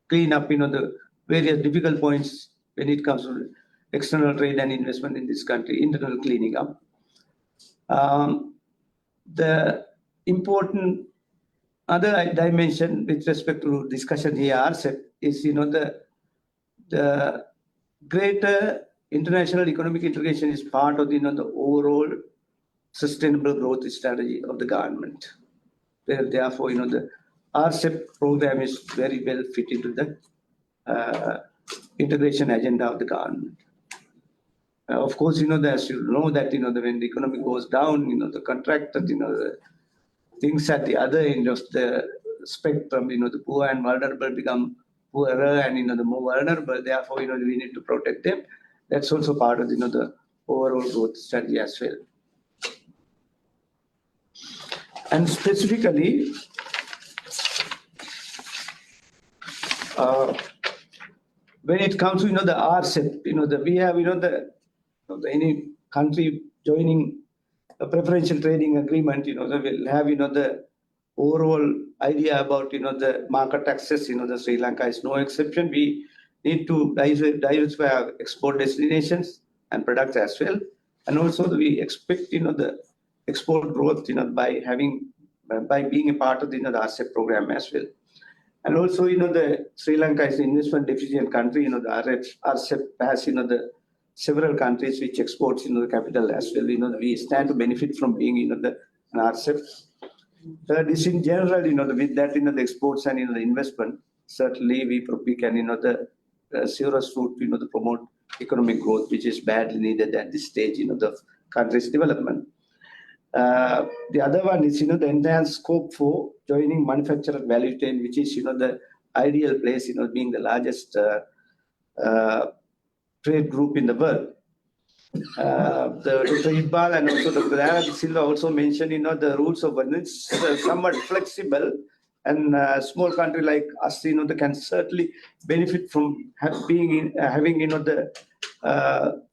clean up, the various difficult points when it comes to external trade and investment in this country, internal cleaning up. The important other dimension with respect to discussion here, RCEP, is the greater international economic integration is part of the overall sustainable growth strategy of the government. Therefore, the RCEP program is very well fit into the integration agenda of the government. Of course, as you know that, when the economy goes down, the contracted, the things at the other end of the spectrum, the poor and vulnerable become poorer and, the more vulnerable. Therefore, we need to protect them. That's also part of, the overall growth strategy as well. And specifically, when it comes to, the RCEP, we have, any country joining a preferential trading agreement, they will have, the overall idea about, the market access, the Sri Lanka is no exception. We need to diversify our export destinations and products as well. And also we expect, the export growth, by being a part of, the RCEP program as well. And also, the Sri Lanka is an investment deficient country, the RCEP has, the several countries which exports, the capital as well. We stand to benefit from being, an RCEP. Third is in general, with that, the exports and, the investment, certainly we can, the serious route, to promote economic growth, which is badly needed at this stage, the country's development. The other one is, the enhanced scope for joining manufacturer value chain, which is, the ideal place, being the largest trade group in the world. Dr. Iqbal and also Dr. Dayana Silva also mentioned, the rules of governance somewhat flexible, and a small country like us, they can certainly benefit from having, the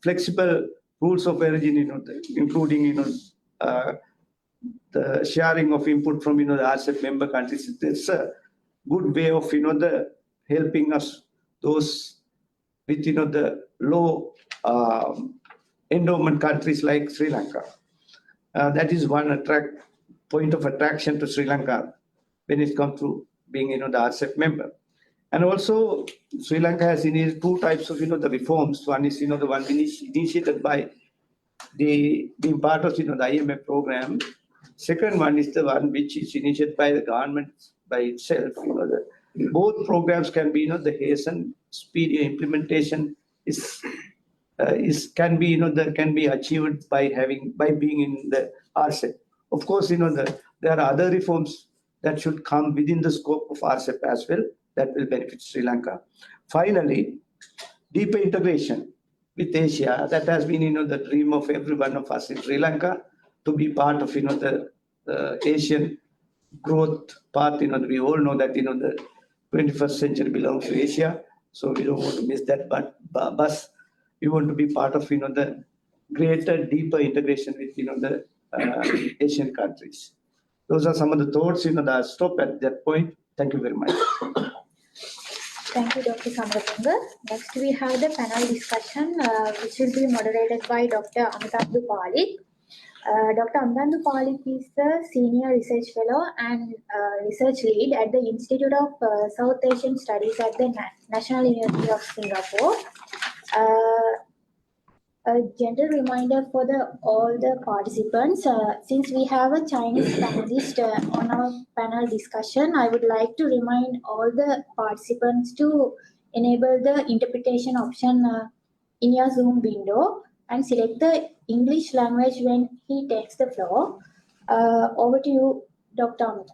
flexible rules of origin, including, the sharing of input from, the RCEP member countries. It's a good way of, the helping us, those with, the low endowment countries like Sri Lanka. That is one point of attraction to Sri Lanka when it comes to being, the RCEP member. And also, Sri Lanka has two types of, the reforms. One is, the one initiated by being part of, the IMF program. Second one is the one which is initiated by the government by itself. Both programs can be, the hastened, speedy implementation can be achieved by being in the RCEP. Of course, there are other reforms that should come within the scope of RCEP as well that will benefit Sri Lanka. Finally, deeper integration with Asia. That has been, the dream of every one of us in Sri Lanka to be part of, the Asian growth path. We all know that, the 21st century belongs to Asia, so we don't want to miss that. But we want to be part of, the greater, deeper integration with, the Asian countries. Those are some of the thoughts, that I'll stop at that point. Thank you very much. Thank you, Dr. Samaratunga. Next, we have the panel discussion, which will be moderated by Dr. Amithandu Palik. Dr. Amithandu Palik is the Senior Research Fellow and Research Lead at the Institute of South Asian Studies at the National University of Singapore. A gentle reminder for all the participants, since we have a Chinese panelist on our panel discussion, I would like to remind all the participants to enable the interpretation option in your Zoom window and select the English language when he takes the floor. Over to you, Dr. Amit.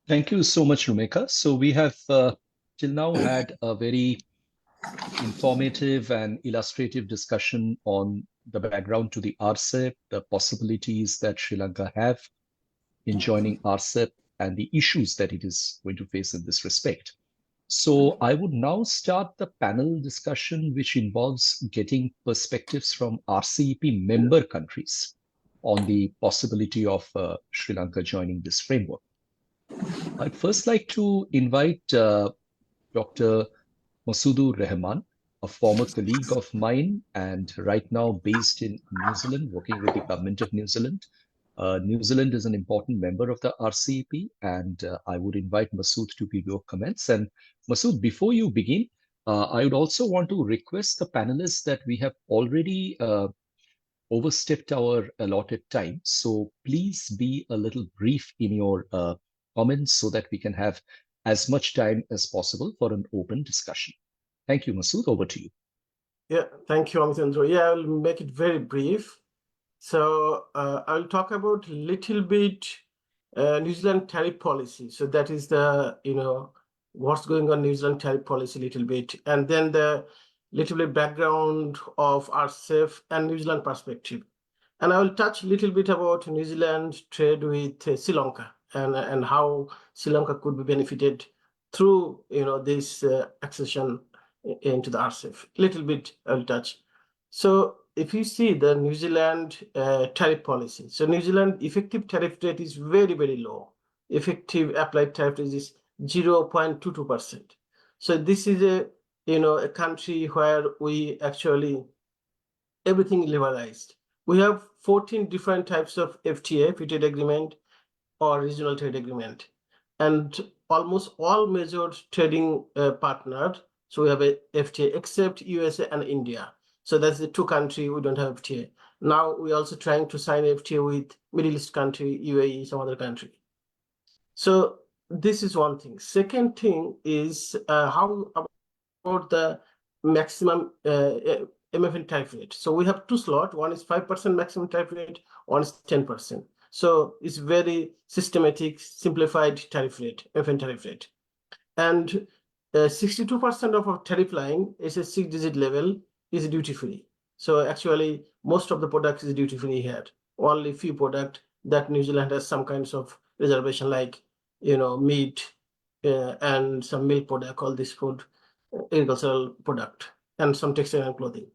Thank you so much, Rumeka. So we have till now had a very informative and illustrative discussion on the background to the RCEP, the possibilities that Sri Lanka have in joining RCEP, and the issues that it is going to face in this respect. So I would now start the panel discussion, which involves getting perspectives from RCEP member countries on the possibility of Sri Lanka joining this framework. I'd first like to invite Dr. Masudu Rahman, a former colleague of mine and right now based in New Zealand, working with the government of New Zealand. New Zealand is an important member of the RCEP, and I would invite Masood to give your comments. And Masood, before you begin, I would also want to request the panelists that we have already overstepped our allotted time. So please be a little brief in your comments so that we can have as much time as possible for an open discussion. Thank you, Masood. Over to you. Yeah, thank you, Amitendra. Yeah, I'll make it very brief. So I'll talk about little bit New Zealand tariff policy. So that is the, what's going on New Zealand tariff policy a little bit. And then the little bit background of RCEP and New Zealand perspective. And I will touch a little bit about New Zealand trade with Sri Lanka and how Sri Lanka could be benefited through, this accession into the RCEP. Little bit I'll touch. So if you see the New Zealand tariff policy, so New Zealand effective tariff rate is very, very low. Effective applied tariff rate is 0.22%. So this is a country where we actually everything liberalized. We have 14 different types of FTA, free trade agreement, or regional trade agreement, and almost all major trading partners. So we have a FTA except USA and India. So that's the two countries we don't have FTA. Now we're also trying to sign FTA with Middle East country, UAE, some other country. So this is one thing. Second thing is how about the maximum MFN tariff rate. So we have two slots. One is 5% maximum tariff rate, one is 10%. So it's very systematic, simplified tariff rate, MFN tariff rate. And 62% of our tariff line is a 6-digit level is duty free. So actually, most of the products is duty free here. Only few products that New Zealand has some kinds of reservation, like meat and some milk product, all this food, agricultural product, and some textile and clothing.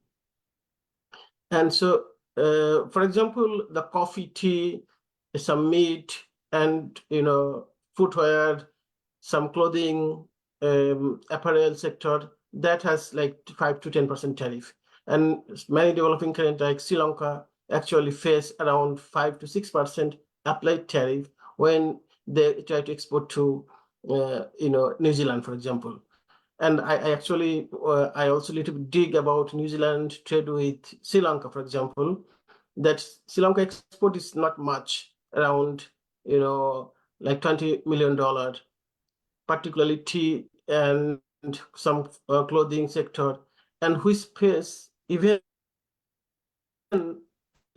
And so, for example, the coffee, tea, some meat, and footwear, some clothing, apparel sector that has like 5 to 10% tariff. And many developing countries like Sri Lanka actually face around 5 to 6% applied tariff when they try to export to New Zealand, for example. And I actually I also little bit dig about New Zealand trade with Sri Lanka, for example. That Sri Lanka export is not much, around like $20 million, particularly tea and some clothing sector, and which pays even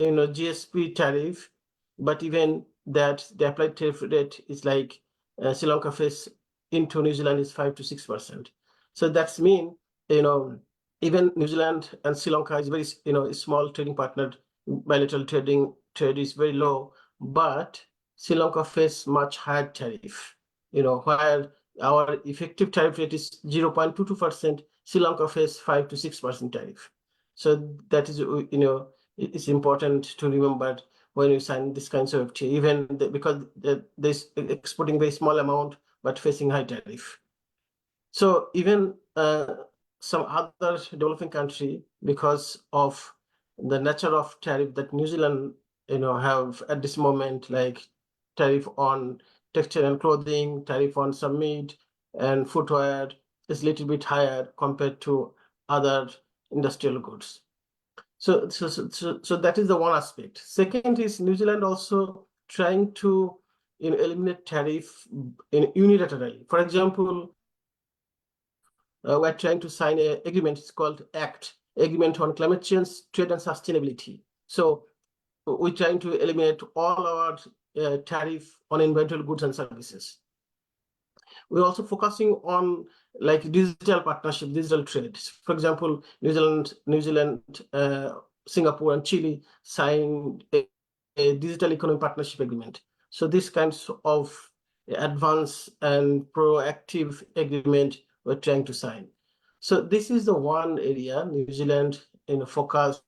GSP tariff, but even that the applied tariff rate is like Sri Lanka face into New Zealand is 5 to 6%. So that's mean even New Zealand and Sri Lanka is very small trading partner. Bilateral trade is very low, but Sri Lanka face much higher tariff. While our effective tariff rate is 0.22%, Sri Lanka face 5 to 6% tariff. So that is it's important to remember when you sign this kinds of FTA, even because they're exporting very small amount but facing high tariff. So even some other developing country, because of the nature of tariff that New Zealand have at this moment, like tariff on textile and clothing, tariff on some meat and footwear is a little bit higher compared to other industrial goods. So that is the one aspect. Second is New Zealand also trying to eliminate tariff unilaterally. For example, we're trying to sign an agreement. It's called ACT, Agreement on Climate Change, Trade and Sustainability. So we're trying to eliminate all our tariff on environmental goods and services. We're also focusing on like digital partnership, digital trade. For example, New Zealand, Singapore, and Chile signed a digital economic partnership agreement. So these kinds of advanced and proactive agreement we're trying to sign. So this is the one area New Zealand focus,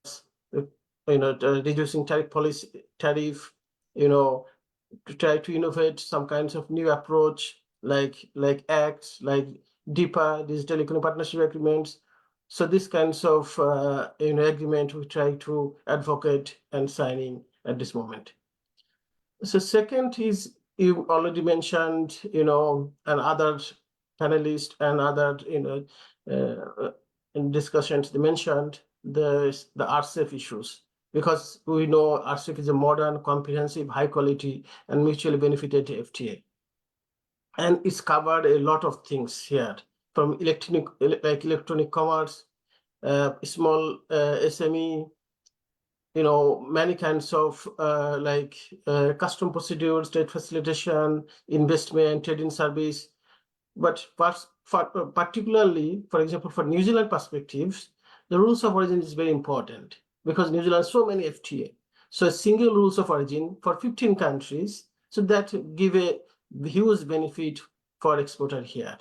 reducing tariff, to try to innovate some kinds of new approach like acts, like DIPA, Digital Economic Partnership Agreements. So these kinds of agreement we try to advocate and signing at this moment. So second is, you already mentioned, and other panelists and other in discussions they mentioned the RCEP issues, because we know RCEP is a modern, comprehensive, high quality and mutually benefited FTA. And it's covered a lot of things here. from electronic commerce, small SME, many kinds of custom procedures, trade facilitation, investment, trading service. But particularly, for example, for New Zealand perspectives, the rules of origin is very important because New Zealand has so many FTA. So a single rules of origin for 15 countries, so that give a huge benefit for exporter here.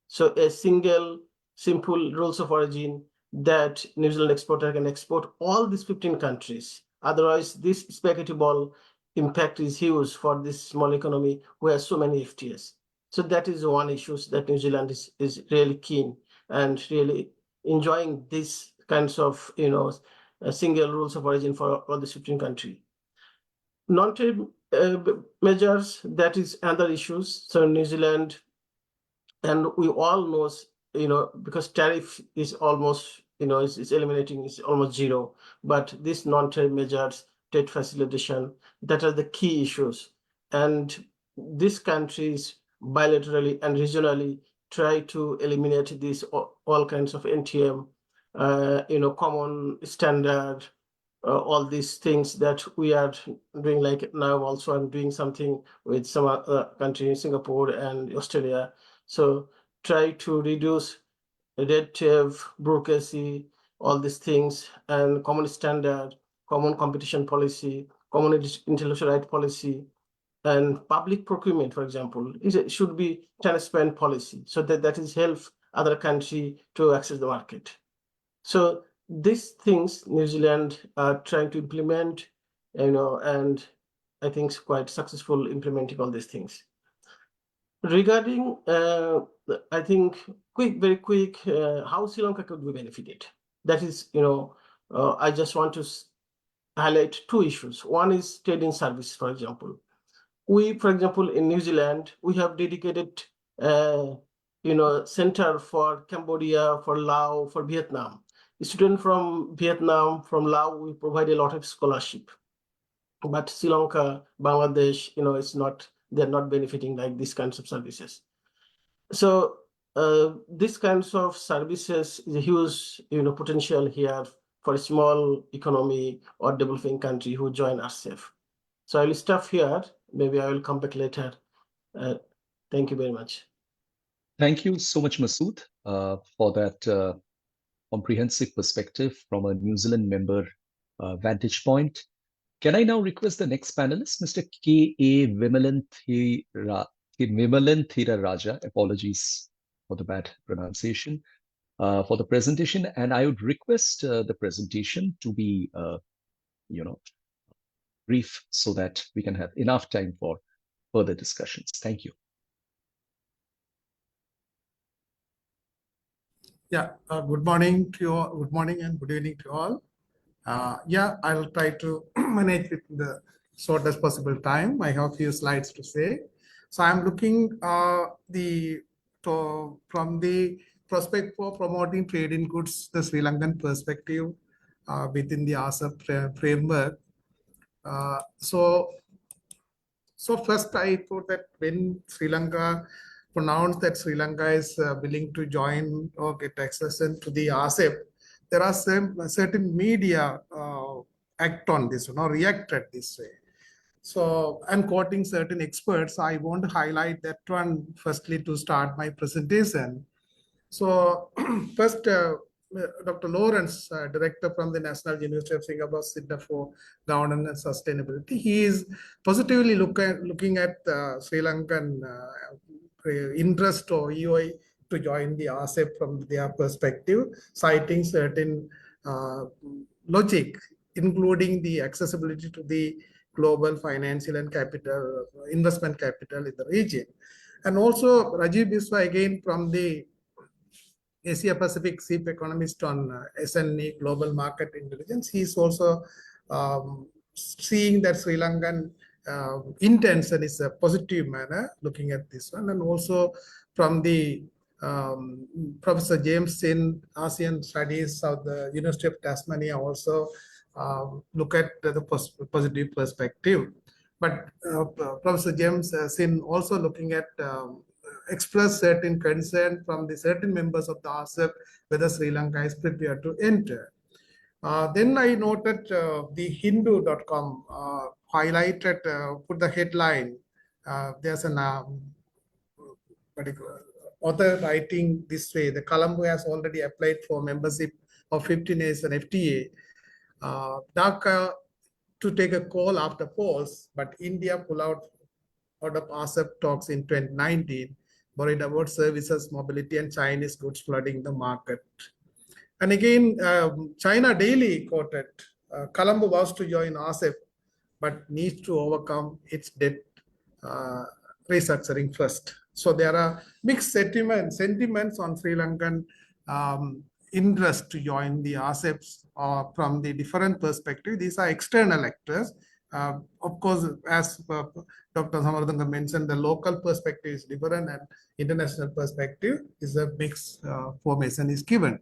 So a single simple rules of origin that New Zealand exporter can export all these 15 countries. Otherwise, this spaghetti ball impact is huge for this small economy who has so many FTAs. So that is one issue that New Zealand is really keen and really enjoying these kinds of single rules of origin for all the 15 countries. Non-trade measures, that is another issues. So New Zealand, and we all know, because tariff is almost, is eliminating, is almost zero. But these non-trade measures, trade facilitation, that are the key issues. And these countries bilaterally and regionally try to eliminate these all kinds of NTM, common standard, all these things that we are doing. Like now also I'm doing something with some other country, Singapore and Australia. So try to reduce red tape, bureaucracy, all these things, and common standard, common competition policy, common intellectual right policy, and public procurement, for example, it should be transparent policy, so that is help other country to access the market. So these things New Zealand are trying to implement, and I think it's quite successful implementing all these things. Regarding, I think very quick, how Sri Lanka could be benefited. That is, I just want to highlight two issues. One is trading service, for example. We, for example, in New Zealand, we have dedicated, center for Cambodia, for Laos, for Vietnam. Students from Vietnam, from Laos, we provide a lot of scholarship. But Sri Lanka, Bangladesh, it's not, they're not benefiting like these kinds of services. So these kinds of services is a huge, potential here for a small economy or developing country who join RCEP. So I will stop here. Maybe I will come back later. Thank you very much. Thank you so much, Masood, for that comprehensive perspective from a New Zealand member vantage point. Can I now request the next panelist, Mr. K.A. Vimalan Thira Raja, apologies for the bad pronunciation, for the presentation. And I would request the presentation to be, brief so that we can have enough time for further discussions. Thank you. Yeah, good morning to you all. Good morning and good evening to all. Yeah, I'll try to manage it in the shortest possible time. I have a few slides to say. So I'm looking from the prospect for promoting trade in goods, the Sri Lankan perspective within the RCEP framework. So first I thought that when Sri Lanka pronounced that Sri Lanka is willing to join or get accession to the RCEP, there are certain media act on this, reacted this way. So I'm quoting certain experts. I want to highlight that one firstly to start my presentation. So first, Dr. Lawrence, director from the National University of Singapore Center for Governance and Sustainability, he is positively looking at Sri Lankan interest or EOI to join the RCEP from their perspective, citing certain logic, including the accessibility to the global financial and capital investment capital in the region. And also Rajiv Biswa again from the Asia Pacific chief economist on SNE Global Market Intelligence. He is also seeing that Sri Lankan intention is a positive manner, looking at this one. And also from the Professor James in ASEAN Studies of the University of Tasmania also look at the positive perspective. But Professor James Sin also looking at expressed certain concern from the certain members of the RCEP whether Sri Lanka is prepared to enter. Then I noted the Hindu.com highlighted, put the headline. There's an particular author writing this way: the Colombo has already applied for membership of 15 years and FTA. Dhaka to take a call after polls, but India pull out of RCEP talks in 2019, worried about services, mobility, and Chinese goods flooding the market. And again, China Daily quoted, Colombo vows to join RCEP, but needs to overcome its debt restructuring first. So there are mixed sentiments on Sri Lankan interest to join the RCEPs from the different perspective. These are external actors. Of course, as Dr. Samaratunga mentioned, the local perspective is different and international perspective is a mixed formation is given.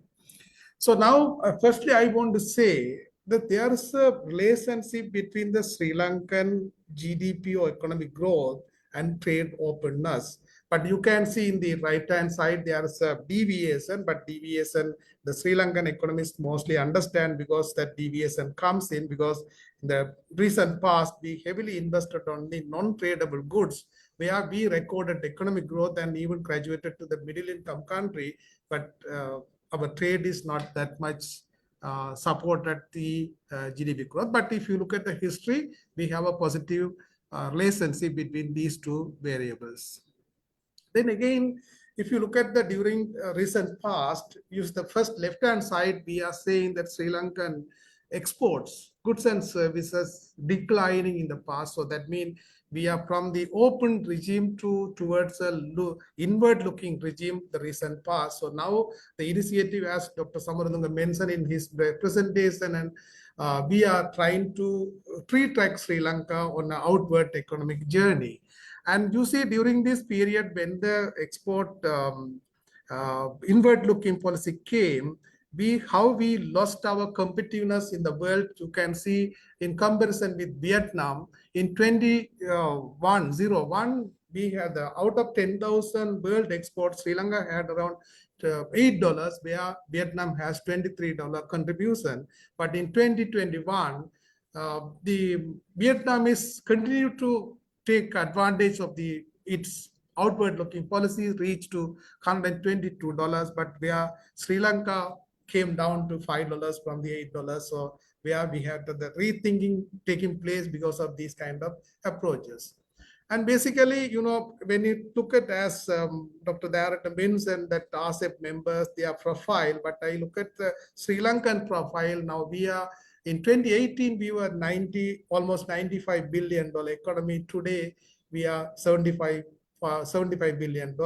So now, firstly, I want to say that there is a relationship between the Sri Lankan GDP or economic growth and trade openness. But you can see in the right-hand side, there is a deviation, but deviation, the Sri Lankan economists mostly understand because that deviation comes in because in the recent past, we heavily invested on the non-tradable goods, where we recorded economic growth and even graduated to the middle income country, but our trade is not that much supported the GDP growth. But if you look at the history, we have a positive relationship between these two variables. Then again, if you look at the during recent past, use the first left-hand side, we are saying that Sri Lankan exports, goods and services declining in the past. So that means we are from the open regime towards a inward-looking regime the recent past. So now the initiative, as Dr. Samaratunga mentioned in his presentation, and we are trying to retrack Sri Lanka on an outward economic journey. And you see during this period when the export inward-looking policy came, how we lost our competitiveness in the world. You can see in comparison with Vietnam in 2001, we had out of 10,000 world exports, Sri Lanka had around $8, where Vietnam has $23 contribution. But in 2021, the Vietnam is continue to take advantage of its outward-looking policies, reached to $122, but where Sri Lanka came down to $5 from the $8. So where we had the rethinking taking place because of these kind of approaches. And basically, you know, when you look at, as Dr. Dayarata mentioned, that RCEP members, their profile, but I look at the Sri Lankan profile, now we are, in 2018, we were almost $95 billion economy. Today, we are $75 billion.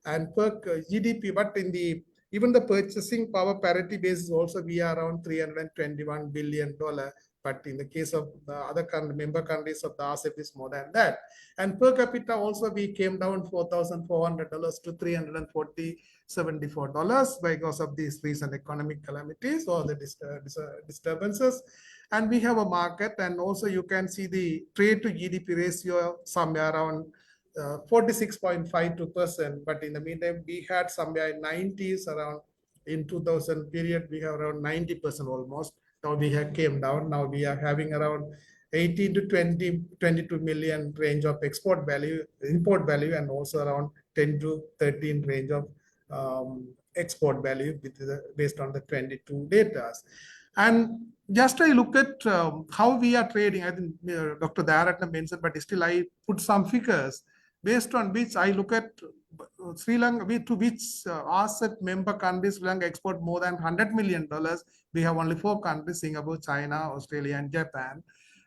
And per GDP, but in the even the purchasing power parity basis also, we are around $321 billion. But in the case of the other member countries of the RCEP is more than that. And per capita also, we came down $4,400 to $374 because of these recent economic calamities or the disturbances. And we have a market, and also you can see the trade to GDP ratio somewhere around 46.52%, but in the meantime, we had somewhere in 90s around in 2000 period, we have around 90% almost. Now we have came down. Now we are having around 18 to 22 million range of import value, and also around 10 to 13 range of export value based on the 22 data. And just I look at how we are trading. I think Dr. Dayarata mentioned, but still I put some figures based on which I look at Sri Lanka, to which RCEP member countries Sri Lanka export more than $100 million. We have only 4 countries: Singapore, China, Australia, and Japan.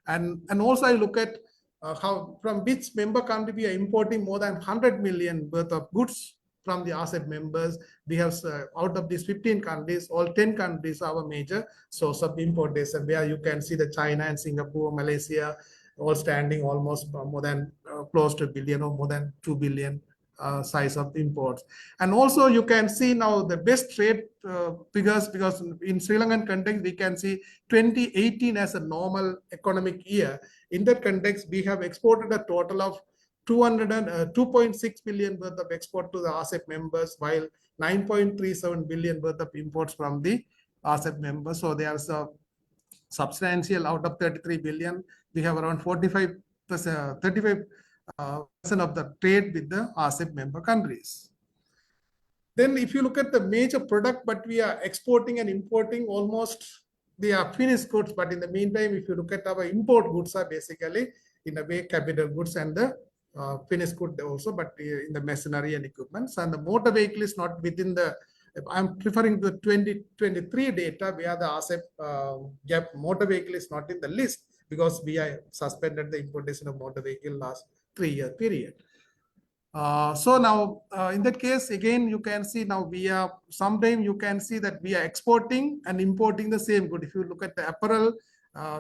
And also I look at how from which member country we are importing more than 100 million worth of goods from the RCEP members. We have out of these 15 countries, all 10 countries are our major source of importation, where you can see the China and Singapore, Malaysia, all standing almost more than close to a billion or more than 2 billion size of imports. And also you can see now the best trade figures, because in Sri Lankan context, we can see 2018 as a normal economic year. In that context, we have exported a total of 2.6 billion worth of export to the RCEP members, while 9.37 billion worth of imports from the RCEP members. So there's a substantial out of 33 billion. We have around 35% of the trade with the RCEP member countries. Then if you look at the major product, but we are exporting and importing almost, they are finished goods. But in the meantime, if you look at our import goods are basically in a way capital goods and the finished good also, but in the machinery and equipments. And the motor vehicle is not within the, I'm referring to the 2023 data where the RCEP gap motor vehicle is not in the list because we are suspended the importation of motor vehicle last 3-year period. So now in that case, again, you can see now we are, sometimes you can see that we are exporting and importing the same good. If you look at the apparel,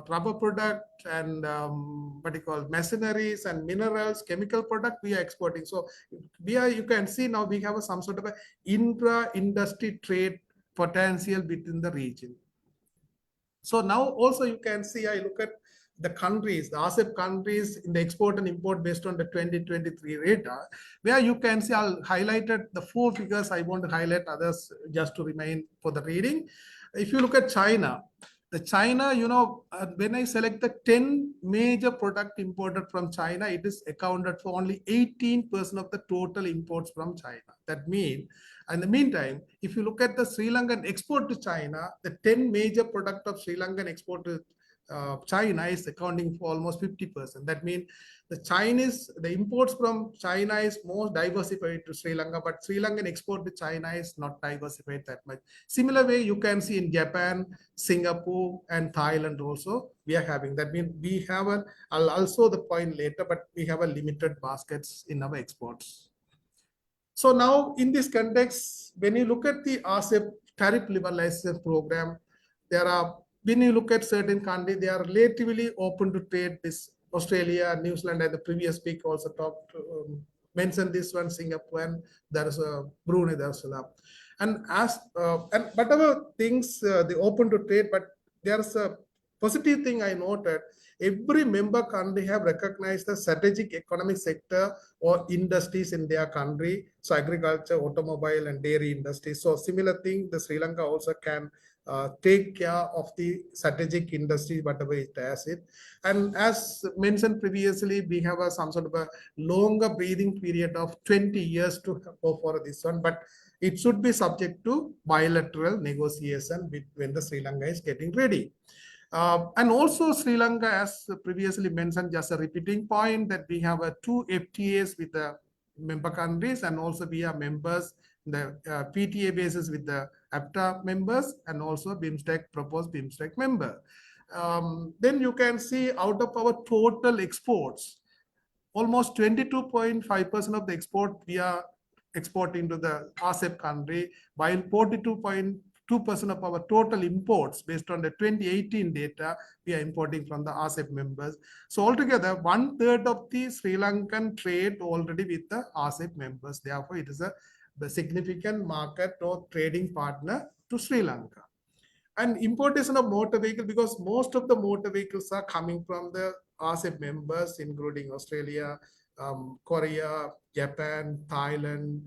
rubber product and what you call machineries and minerals, chemical product, we are exporting. So we are, you can see now we have some sort of a intra-industry trade potential within the region. So now also you can see, I look at the countries, the RCEP countries in the export and import based on the 2023 data, where you can see, I'll highlighted the 4 figures. I want to highlight others just to remain for the reading. If you look at China, the China, you know, when I select the 10 major product imported from China, it is accounted for only 18% of the total imports from China. That means, in the meantime, if you look at the Sri Lankan export to China, the 10 major product of Sri Lankan export to China is accounting for almost 50%. That means the imports from China is more diversified to Sri Lanka, but Sri Lankan export to China is not diversified that much. Similar way you can see in Japan, Singapore, and Thailand also we are having. That means we have I'll also the point later, but we have a limited baskets in our exports. So now in this context, when you look at the RCEP tariff liberalization program, there are, when you look at certain countries, they are relatively open to trade. This Australia, New Zealand, and the previous speaker also talked, mentioned this one, Singapore, and there is a Brunei, there is a, and as and whatever things they open to trade, but there's a positive thing I noted. Every member country have recognized the strategic economic sector or industries in their country. So agriculture, automobile, and dairy industry. So similar thing, the Sri Lanka also can take care of the strategic industry, whatever it has it. And as mentioned previously, we have some sort of a longer breathing period of 20 years to go for this one, but it should be subject to bilateral negotiation when the Sri Lanka is getting ready. And also Sri Lanka, as previously mentioned, just a repeating point, that we have 2 FTAs with the member countries, and also we are members the PTA basis with the APTA members, and also BIMSTEC, proposed BIMSTEC member. Then you can see out of our total exports, almost 22.5% of the export we are exporting to the RCEP country, while 42.2% of our total imports based on the 2018 data we are importing from the RCEP members. So altogether 1/3 of the Sri Lankan trade already with the RCEP members. Therefore, it is the significant market or trading partner to Sri Lanka. And importation of motor vehicle, because most of the motor vehicles are coming from the RCEP members, including Australia, Korea, Japan, Thailand,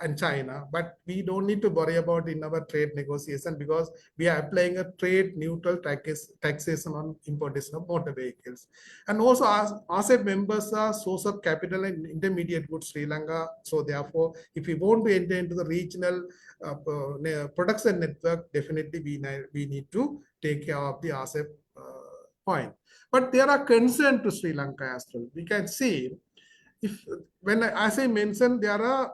and China. But we don't need to worry about in our trade negotiation because we are applying a trade neutral taxation on importation of motor vehicles. And also RCEP members are source of capital and intermediate goods Sri Lanka. So therefore, if we want to enter into the regional production network, definitely we need to take care of the RCEP point. But there are concerns to Sri Lanka as well. We can see, as I mentioned, there are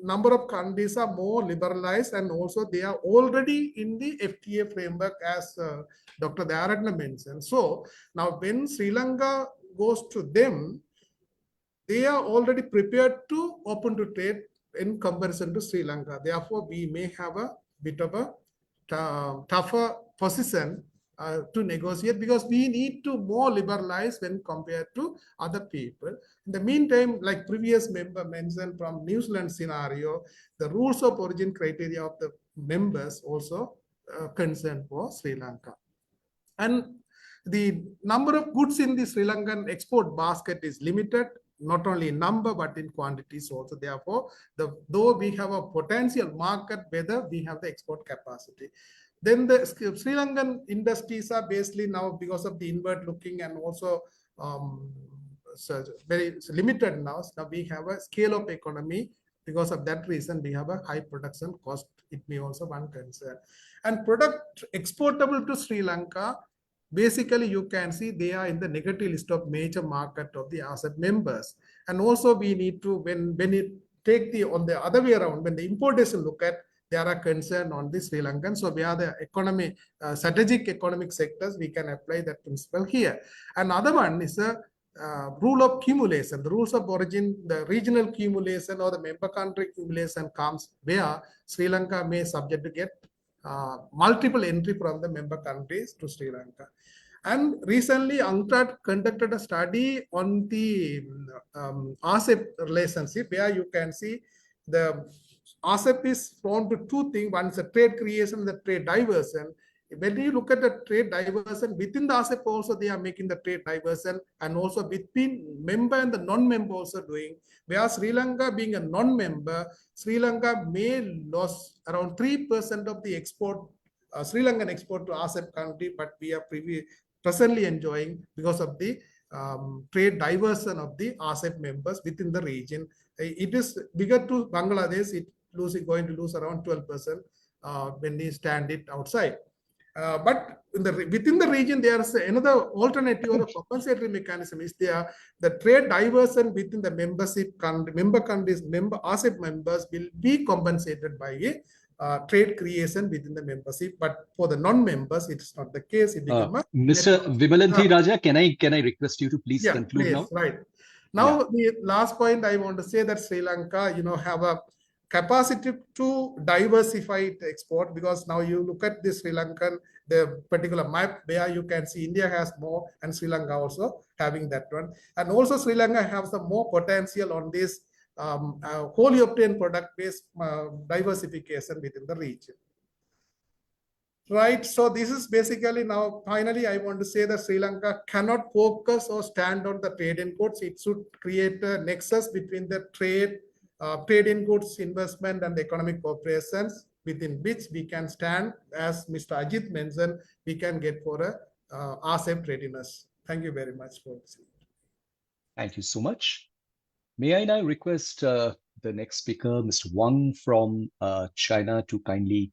number of countries are more liberalized, and also they are already in the FTA framework, as Dr. Dayaratna mentioned. So now when Sri Lanka goes to them, they are already prepared to open to trade in comparison to Sri Lanka. Therefore, we may have a bit of a tougher position to negotiate, because we need to more liberalize when compared to other people. In the meantime, like previous member mentioned from New Zealand scenario, the rules of origin criteria of the members also concern for Sri Lanka. And the number of goods in the Sri Lankan export basket is limited. not only in number but in quantities also. Therefore, though we have a potential market, whether we have the export capacity. Then the Sri Lankan industries are basically now, because of the inward looking and also so very limited now. Now we have a scale of economy. Because of that reason, we have a high production cost. It may also one concern. And product exportable to Sri Lanka, basically you can see they are in the negative list of major market of the RCEP members. And also we need to, when it take the, on the other way around, when the importation look at, there are concern on the Sri Lankan. So we are the economy, strategic economic sectors, we can apply that principle here. Another one is a rule of cumulation. The rules of origin, the regional cumulation or the member country cumulation comes where Sri Lanka may subject to get multiple entry from the member countries to Sri Lanka. And recently, UNCTAD conducted a study on the RCEP relationship, where you can see the RCEP is prone to two things. One is the trade creation and the trade diversion. When you look at the trade diversion within the RCEP also, they are making the trade diversion, and also between member and the non-member also doing. Where Sri Lanka being a non-member, Sri Lanka may lose around 3% of the export, Sri Lankan export to RCEP country, but we are presently enjoying because of the trade diversion of the RCEP members within the region. It is bigger to Bangladesh, it going to lose around 12% when we stand it outside. But within the region, there is another alternative or a compensatory mechanism is there. The trade diversion within the member countries, RCEP members will be compensated by a trade creation within the membership. But for the non-members, it is not the case. It Mr. Vimalanthi Raja, can I request you to please conclude please, now? Right. Now, the last point I want to say that Sri Lanka, have a capacity to diversify the export, because now you look at the Sri Lankan, the particular map where you can see India has more and Sri Lanka also having that one. And also Sri Lanka has some more potential on this wholly obtained product-based diversification within the region. Right, so this is basically now, finally, I want to say that Sri Lanka cannot focus or stand on the trade in goods. It should create a nexus between the trade in goods, investment, and economic cooperations, within which we can stand, as Mr. Ajit mentioned, we can get for a RCEP readiness. Thank you very much for listening. Thank you so much. May I now request the next speaker, Mr. Wang from China, to kindly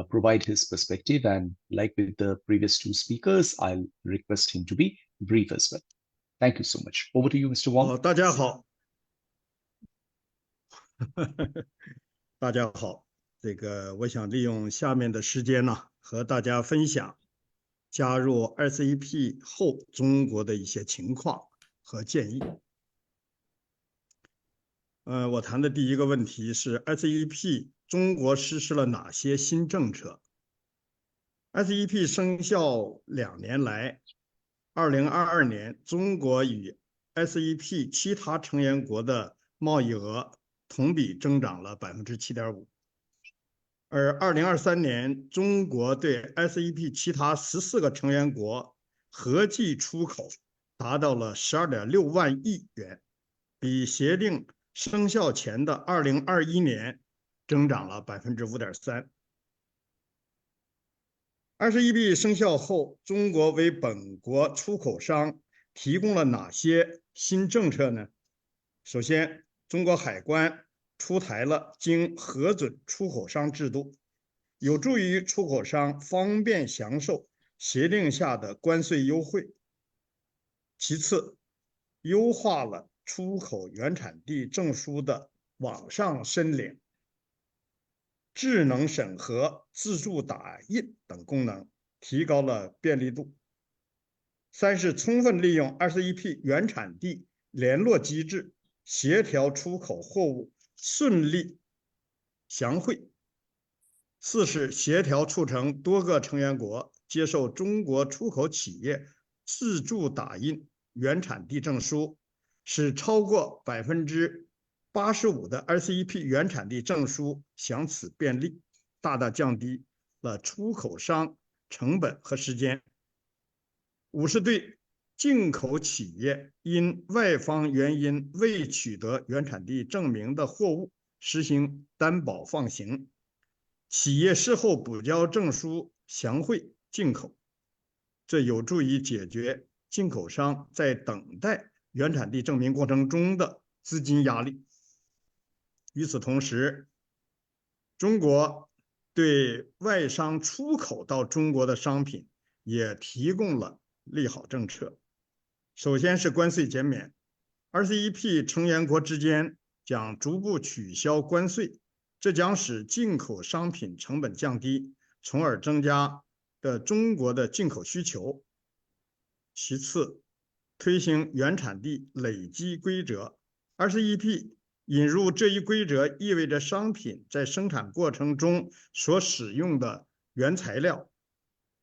provide his perspective, and like with the previous two speakers, I'll request him to be brief as well. Thank you so much. Over to you, Mr. Wang. 大家好，大家好。我想利用下面的时间呢，和大家分享加入 RCEP 后中国的一些情况和建议。我谈的第一个问题是 RCEP 中国实施了哪些新政策 ？RCEP 生效2年来，2022年中国与 RCEP 其他成员国的贸易额同比增长了 7.5%， 而2023年中国对 RCEP 其他14个成员国合计出口达到了 12.6万亿元，比协定生效前的2021年增长了 5.3%。RCEP 生效后，中国为本国出口商提供了哪些新政策呢？首先，中国海关出台了经核准出口商制度，有助于出口商方便享受协定下的关税优惠。其次，优化了出口原产地证书的网上申领、智能审核、自助打印等功能，提高了便利度。三是充分利用 RCEP 原产地联络机制，协调出口货物顺利详汇。四是协调促成多个成员国接受中国出口企业自助打印原产地证书，使超过 85% 的 RCEP 原产地证书享此便利，大大降低了出口商成本和时间。五是对进口企业因外方原因未取得原产地证明的货物实行担保放行，企业事后补交证书详汇进口，这有助于解决进口商在等待原产地证明过程中的资金压力。与此同时，中国对外商出口到中国的商品也提供了利好政策。首先是关税减免 ，RCEP 成员国之间将逐步取消关税，这将使进口商品成本降低，从而增加中国的进口需求。其次，推行原产地累积规则 ，RCEP 引入这一规则意味着商品在生产过程中所使用的原材料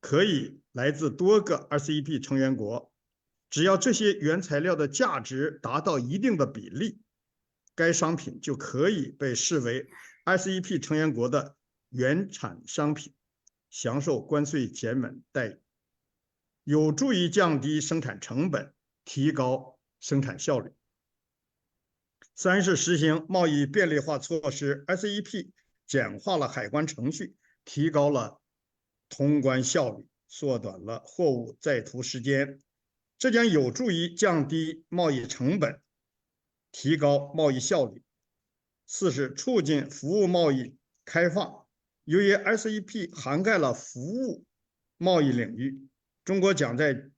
可以来自多个 RCEP 成员国。只要这些原材料的价值达到一定的比例，该商品就可以被视为 RCEP 成员国的原产商品，享受关税减免待遇，有助于降低生产成本，提高生产效率。三是实行贸易便利化措施 ，RCEP 简化了海关程序，提高了通关效率，缩短了货物在途时间。这将有助于降低贸易成本，提高贸易效率。四是促进服务贸易开放。由于 RCEP 涵盖了服务贸易领域，中国将在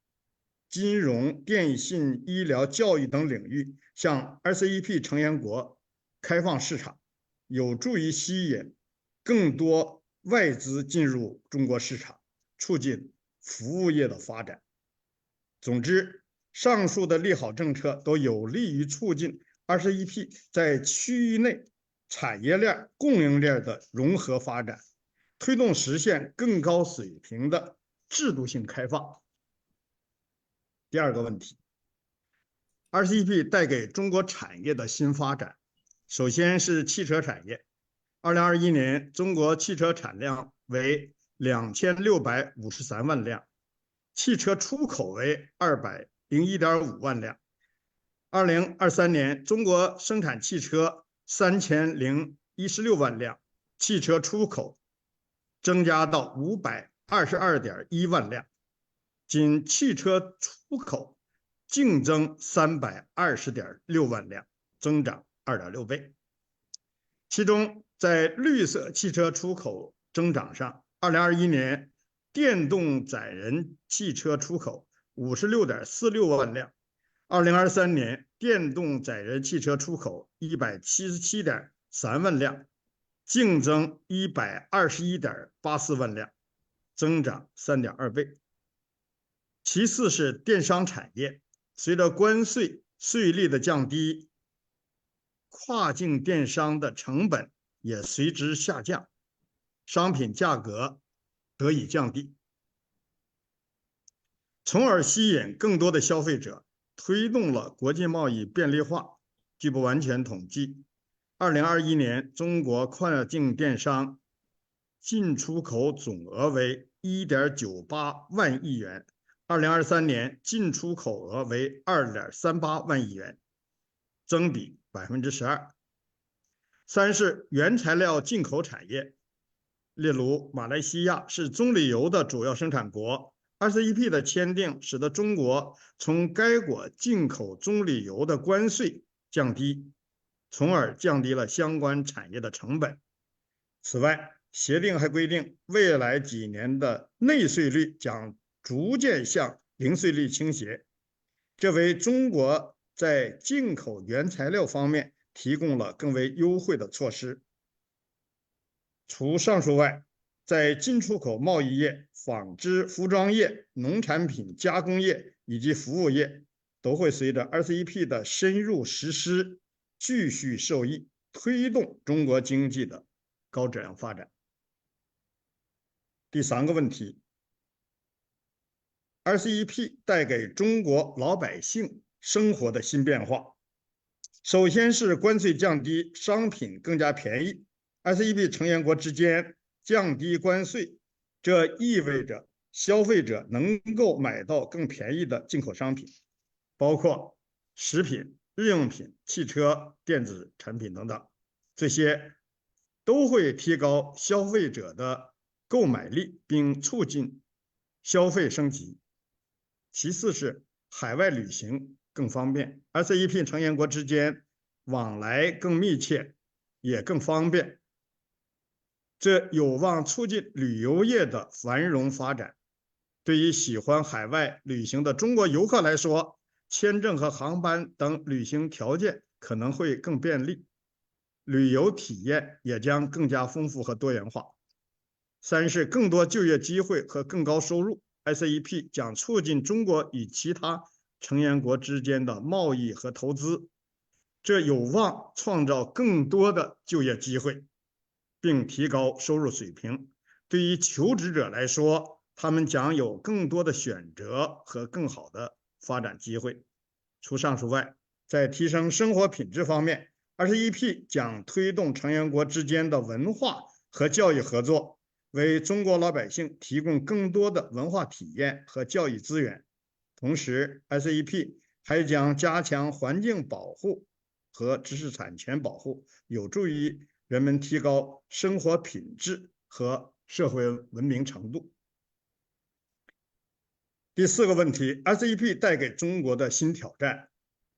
金融、电信、医疗、教育等领域向 RCEP 成员国开放市场，有助于吸引更多外资进入中国市场，促进服务业的发展。总之，上述的利好政策都有利于促进 RCEP 在区域内产业链、供应链的融合发展，推动实现更高水平的制度性开放。第二个问题 ，RCEP 带给中国产业的新发展，首先是汽车产业。2021年，中国汽车产量为2653万辆。汽车出口为201.5万辆。2023年，中国生产汽车3016万辆，汽车出口增加到522.1万辆，仅汽车出口净增320.6万辆，增长2.6倍。其中，在绿色汽车出口增长上，2021年电动载人汽车出口56.46万辆，2023年电动载人汽车出口177.3万辆，净增121.84万辆，增长3.2倍。其次是电商产业，随着关税税率的降低，跨境电商的成本也随之下降，商品价格得以降低，从而吸引更多的消费者，推动了国际贸易便利化。据不完全统计，2021年中国跨境电商进出口总额为1.98万亿元，2023年进出口额为2.38万亿元，增比12%。三是原材料进口产业，例如马来西亚是棕榈油的主要生产国， RCEP 的签订使得中国从该国进口棕榈油的关税降低，从而降低了相关产业的成本。此外，协定还规定，未来几年的内税率将逐渐向零税率倾斜，这为中国在进口原材料方面提供了更为优惠的措施。除上述外，在进出口贸易业、纺织、服装业、农产品加工业以及服务业都会随着 RCEP 的深入实施继续受益，推动中国经济的高质量发展。第三个问题， RCEP 带给中国老百姓生活的新变化。首先是关税降低，商品更加便宜。RCEP 成员国之间降低关税，这意味着消费者能够买到更便宜的进口商品，包括食品、日用品、汽车、电子产品等等，这些都会提高消费者的购买力，并促进消费升级。其次是海外旅行更方便 ，RCEP 成员国之间往来更密切，也更方便，这有望促进旅游业的繁荣发展。对于喜欢海外旅行的中国游客来说，签证和航班等旅行条件可能会更便利，旅游体验也将更加丰富和多元化。三是更多就业机会和更高收入。RCEP 将促进中国与其他成员国之间的贸易和投资，这有望创造更多的就业机会，并提高收入水平。对于求职者来说，他们将有更多的选择和更好的发展机会。除上述外，在提升生活品质方面， RCEP 将推动成员国之间的文化和教育合作，为中国老百姓提供更多的文化体验和教育资源。同时 ，RCEP 还将加强环境保护和知识产权保护，有助于人们提高生活品质和社会文明程度。第四个问题 ，RCEP 带给中国的新挑战。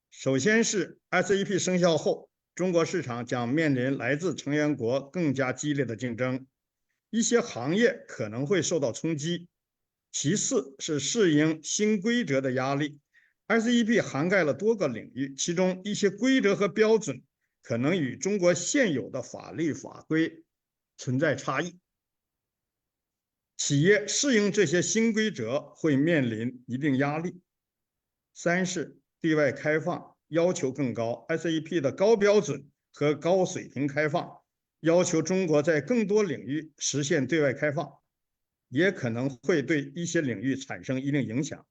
首先是 RCEP 生效后，中国市场将面临来自成员国更加激烈的竞争，一些行业可能会受到冲击。其次是适应新规则的压力。RCEP 涵盖了多个领域，其中一些规则和标准可能与中国现有的法律法规存在差异。企业适应这些新规则会面临一定压力。三是对外开放要求更高 ，RCEP 的高标准和高水平开放要求中国在更多领域实现对外开放，也可能会对一些领域产生一定影响。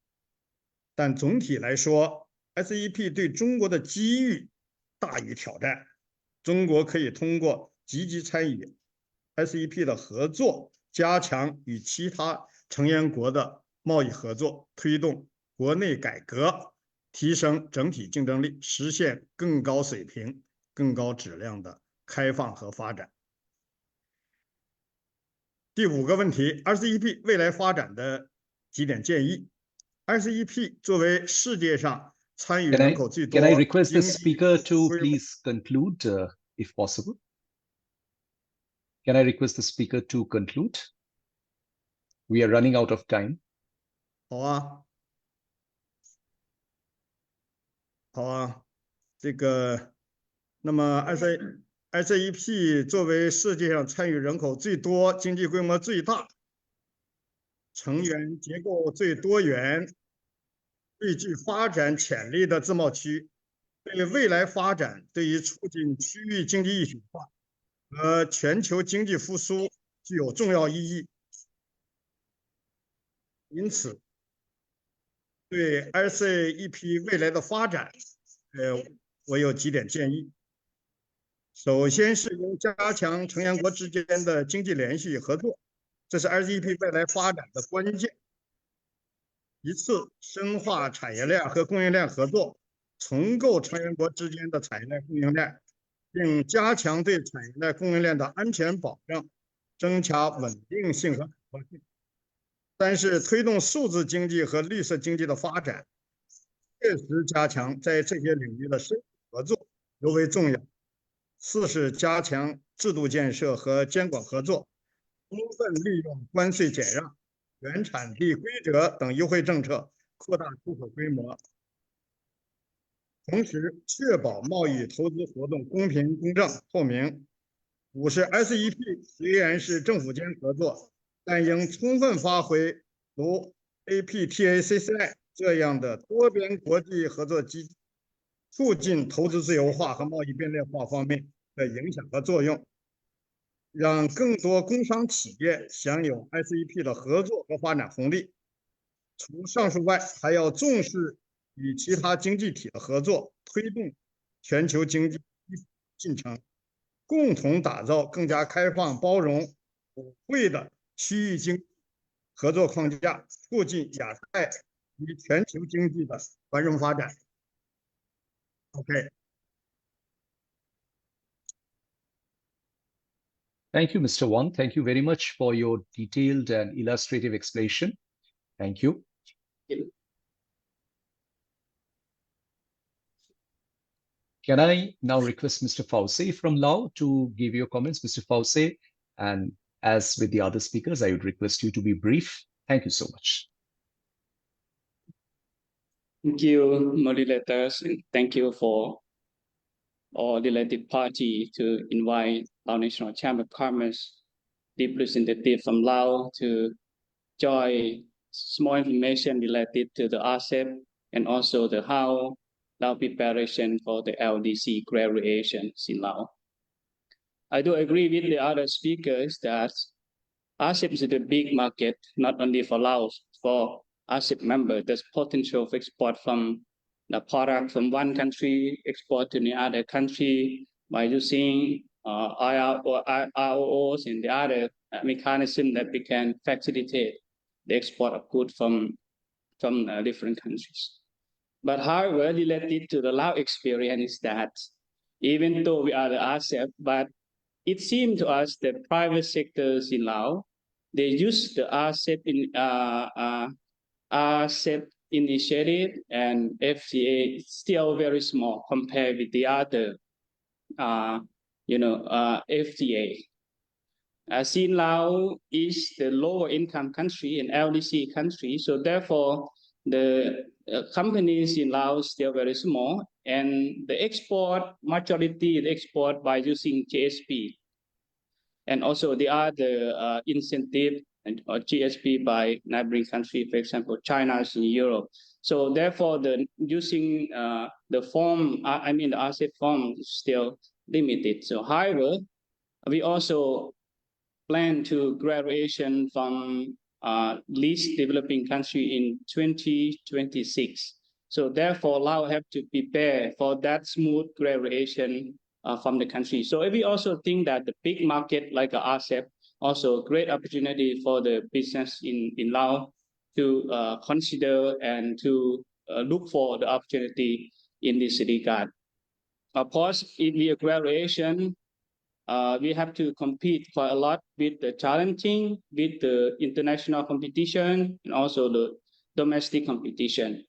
但总体来说 ，RCEP 对中国的机遇大于挑战。中国可以通过积极参与 RCEP 的合作，加强与其他成员国的贸易合作，推动国内改革，提升整体竞争力，实现更高水平、更高质量的开放和发展。第五个问题 ，RCEP 未来发展的几点建议。RCEP 作为世界上参与人口最多 Can I request the speaker to please conclude, if possible? Can I request the speaker to conclude? We are running out of time. 好啊，好啊，那么 RCEP 作为世界上参与人口最多、经济规模最大、成员结构最多元、最具发展潜力的自贸区，对未来发展、对于促进区域经济一体化和全球经济复苏具有重要意义。因此，对 RCEP 未来的发展，我有几点建议。首先是应加强成员国之间的经济联系与合作，这是 RCEP 未来发展的关键。其次，深化产业链和供应链合作，重构成员国之间的产业链供应链，并加强对产业链供应链的安全保障，增强稳定性和可靠性。三是推动数字经济和绿色经济的发展，切实加强在这些领域的深合作尤为重要。四是加强制度建设和监管合作，充分利用关税减让、原产地规则等优惠政策，扩大出口规模。同时，确保贸易投资活动公平、公正、透明。五是 RCEP 虽然是政府间合作，但应充分发挥如 APTA、CCI 这样的多边国际合作机制，促进投资自由化和贸易便利化方面的影响和作用，让更多工商企业享有 RCEP 的合作和发展红利。除上述外，还要重视与其他经济体的合作，推动全球经济进程，共同打造更加开放、包容、普惠的区域经济合作框架，促进亚太与全球经济的繁荣发展。OK。Thank you, Mr. Wang. Thank you very much for your detailed and illustrative explanation. Thank you. Can I now request Mr. Fause from Laos to give your comments? Mr. Fause, and as with the other speakers, I would request you to be brief. Thank you so much. Thank you, moderators, and thank you for all related party to invite our National Chamber of Commerce representative from Laos to join small information related to the RCEP and also the how Lao preparation for the LDC graduation in Laos. I do agree with the other speakers that RCEP is a big market, not only for Laos, for RCEP member. There's potential for export from the product from one country, export to the other country by using ROOs and the other mechanism that we can facilitate the export of goods from different countries. But however, related to the Lao experience is that even though we are the RCEP, but it seemed to us that private sectors in Laos, they use the RCEP initiative and FTA still very small compared with the other, FTA. Since Laos is the lower income country and LDC country, so therefore the companies in Laos still very small, and the majority the export by using GSP, and also the other incentive or GSP by neighboring country, for example, China in Europe. So therefore, using the form, the RCEP form is still limited. So however, we also plan to graduation from least developing country in 2026. So therefore, Laos have to prepare for that smooth graduation from the country. So we also think that the big market like RCEP also great opportunity for the business in Laos to consider and to look for the opportunity in this regard. Of course, in the graduation, we have to compete quite a lot with the challenging, with the international competition, and also the domestic competition.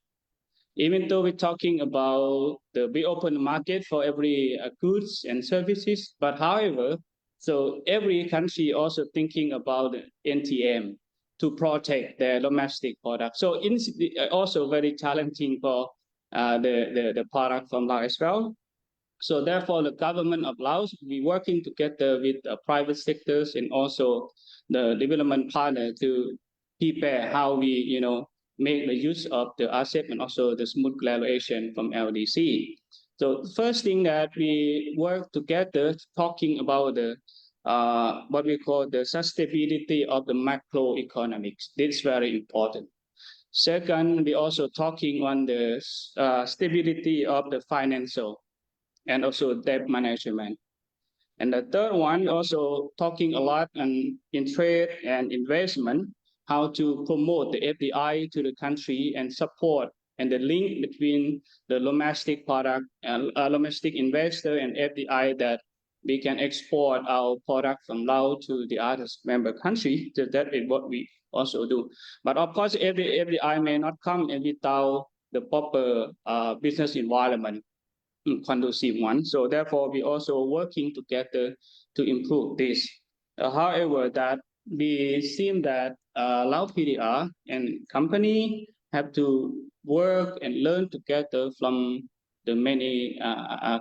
Even though we're talking about we open market for every goods and services, but however, so every country also thinking about NTM to protect their domestic product. So it's also very challenging for the product from Laos as well. So therefore, the government of Laos will be working together with private sectors and also the development partner to prepare how we, make the use of the RCEP and also the smooth graduation from LDC. So the first thing that we work together talking about the what we call the sustainability of the macroeconomics. This is very important. Second, we also talking on the stability of the financial and also debt management. And the third one, also talking a lot in trade and investment, how to promote the FDI to the country and support and the link between the domestic product and domestic investor and FDI that we can export our product from Laos to the other member country. So that is what we also do. But of course, FDI may not come without the proper business environment, conducive one. So therefore, we also working together to improve this. However, that we seem that Laos PDR and company have to work and learn together from the many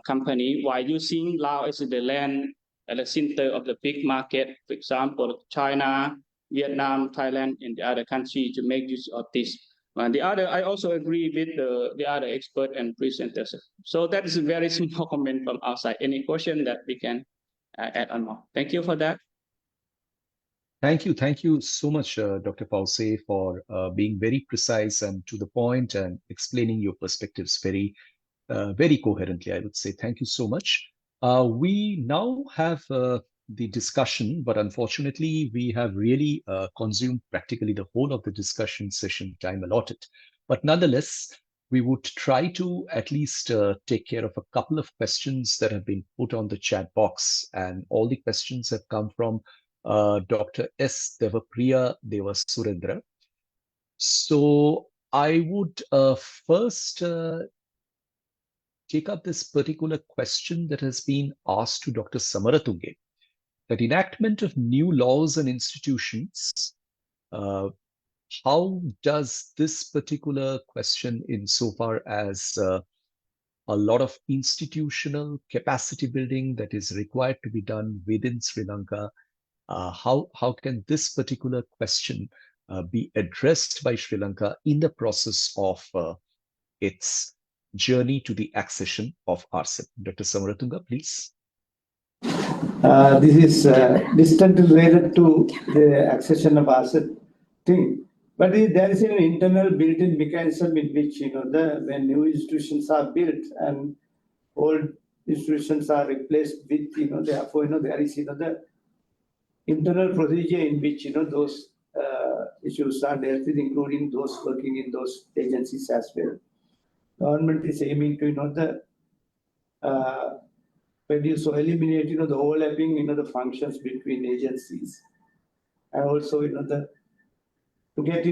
company while using Laos as the land at the center of the big market, for example, China, Vietnam, Thailand, and the other country to make use of this. And the other, I also agree with the other expert and presenters. So that is a very simple comment from outside. Any question that we can add on more? Thank you for that. Thank you. Thank you so much, Dr. Fause, for being very precise and to the point and explaining your perspectives very, very coherently, I would say. Thank you so much. We now have the discussion, but unfortunately, we have really consumed practically the whole of the discussion session time allotted. But nonetheless, we would try to at least take care of a couple of questions that have been put on the chat box. And all the questions have come from Dr. S. Devapriya Devasurendra. So I would first take up this particular question that has been asked to Dr. Samaratunge, that enactment of new laws and institutions, how does this particular question, insofar as a lot of institutional capacity building that is required to be done within Sri Lanka, how can this particular question be addressed by Sri Lanka in the process of its journey to the accession of RCEP? Dr. Samaratunga, please. This is distantly related to the accession of RCEP thing, but there is an internal built-in mechanism in which, when new institutions are built and old institutions are replaced with, therefore, there is, the internal procedure in which, those issues are dealt with, including those working in those agencies as well. Government is aiming to, reduce or eliminate, the overlapping, the functions between agencies, and also, to get,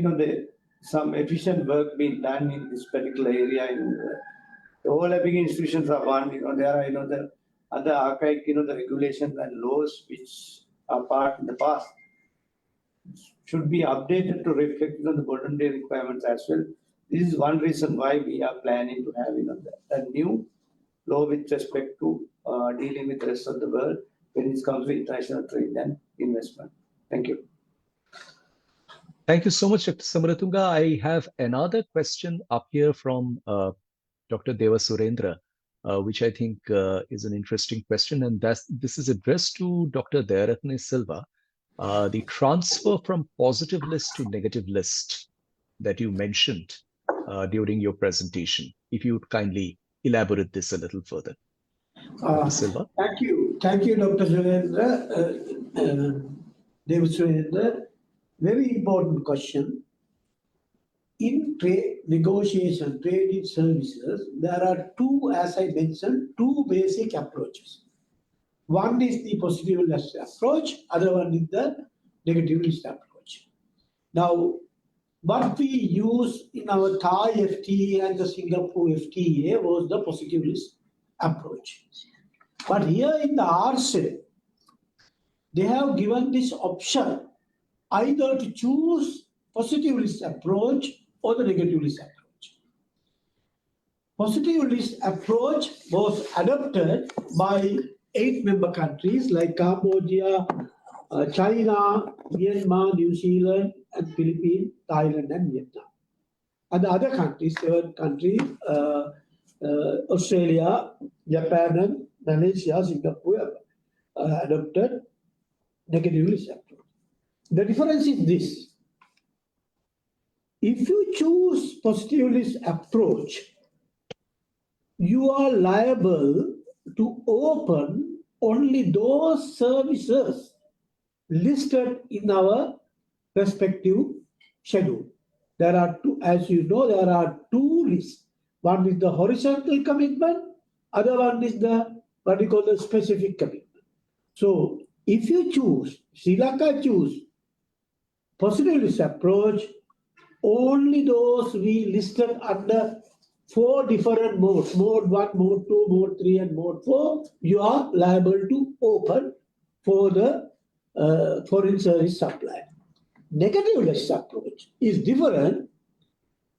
some efficient work being done in this particular area. The overlapping institutions are one. There are, the other archaic, the regulations and laws which are part in the past should be updated to reflect, the modern day requirements as well. This is one reason why we are planning to have, a new law with respect to dealing with the rest of the world when it comes to international trade and investment. Thank you. Thank you so much, Dr. Samaratunga. I have another question up here from Dr. Deva Surendra, which I think is an interesting question, and this is addressed to Dr. Dayaratne Silva. The transfer from positive list to negative list that you mentioned during your presentation. If you would kindly elaborate this a little further. Dr. Silva. Thank you, Dr. Surendra. David Surendra, very important question. In trade negotiation, trade in services, there are two, as I mentioned, two basic approaches. One is the positive list approach, other one is the negative list approach. Now, what we use in our Thai FTA and the Singapore FTA was the positive list approach. But here in the RCEP, they have given this option either to choose positive list approach or the negative list approach. Positive list approach was adopted by 8 member countries like Cambodia, China, Myanmar, New Zealand, and Philippines, Thailand, and Vietnam. And the other countries, 7 countries, Australia, Japan, and Malaysia, Singapore, adopted negative list approach. The difference is this. If you choose positive list approach, you are liable to open only those services listed in our respective schedule. There are two, as you know, there are 2 lists. One is the horizontal commitment, other one is the what we call the specific commitment. So if you choose, Sri Lanka choose positive list approach, only those we listed under 4 different modes, mode 1, mode 2, mode 3, and mode 4, you are liable to open for the foreign service supply. Negative list approach is different.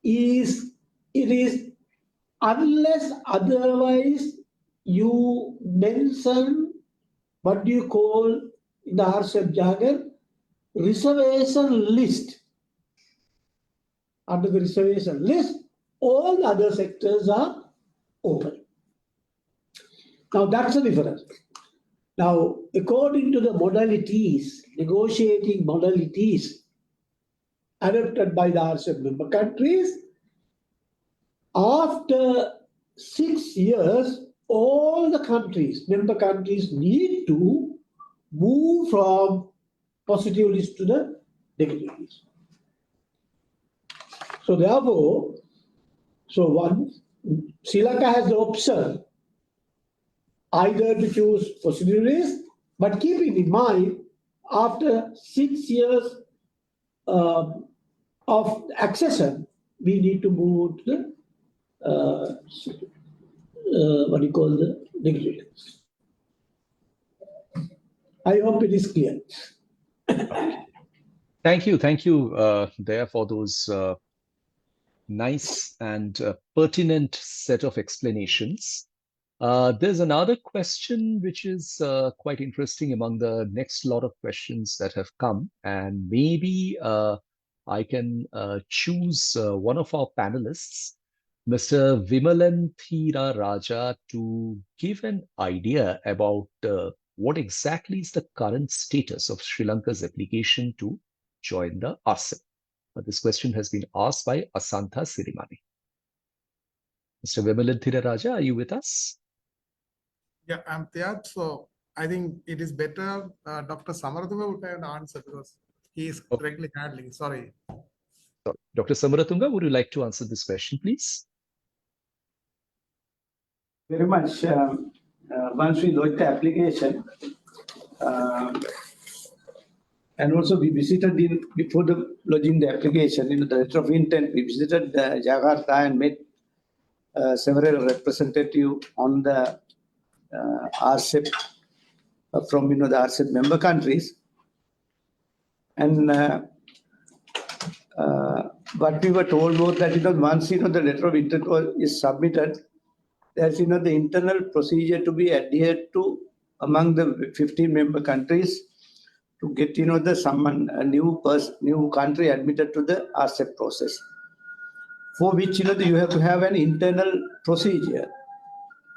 It is unless otherwise you mention what do you call in the RCEP jargon reservation list. Under the reservation list, all other sectors are open. Now that's the difference. Now, according to the modalities, negotiating modalities adopted by the RCEP member countries, after 6 years, all the countries, member countries, need to move from positive list to the negative list. So therefore, Sri Lanka has the option either to choose positive list, but keeping in mind, after 6 years of accession, we need to move to the the negative list. I hope it is clear. Thank you, Daya, for those nice and pertinent set of explanations. There's another question which is quite interesting among the next lot of questions that have come, and maybe I can choose one of our panelists, Mr. Vimalanthira Raja, to give an idea about what exactly is the current status of Sri Lanka's application to join the RCEP. This question has been asked by Asantha Sirimani. Mr. Vimalanthira Raja, are you with us? Yeah, I'm there. So I think it is better Dr. Samaratunga would have an answer because he is directly handling. Sorry. Dr. Samaratunga, would you like to answer this question, please? Very much. Once we looked the application, and also we visited before the lodging the application, the letter of intent, we visited Jakarta and met several representatives on the RCEP from the RCEP member countries. And what we were told was that once the letter of intent is submitted, there's the internal procedure to be adhered to among the 15 member countries to get a new country admitted to the RCEP process, for which you have to have an internal procedure.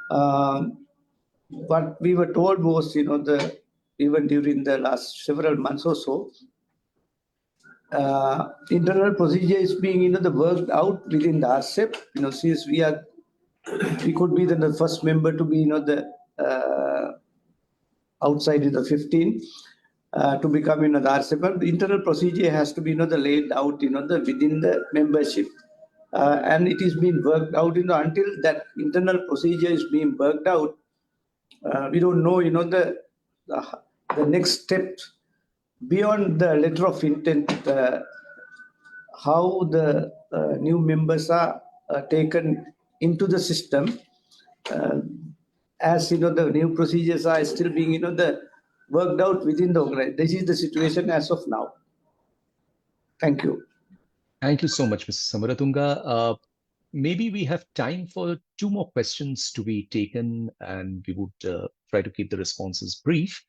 What we were told was even during the last several months or so, internal procedure is being worked out within the RCEP. Since we could be the first member to be outside the 15 to become the RCEP. But the internal procedure has to be laid out within the membership, and it is being worked out. Until that internal procedure is being worked out, we don't know the next step beyond the letter of intent, how the new members are taken into the system, as the new procedures are still being worked out within the organization. This is the situation as of now. Thank you. Thank you so much, Mr. Samaratunga. Maybe we have time for 2 more questions to be taken, and we would try to keep the responses brief.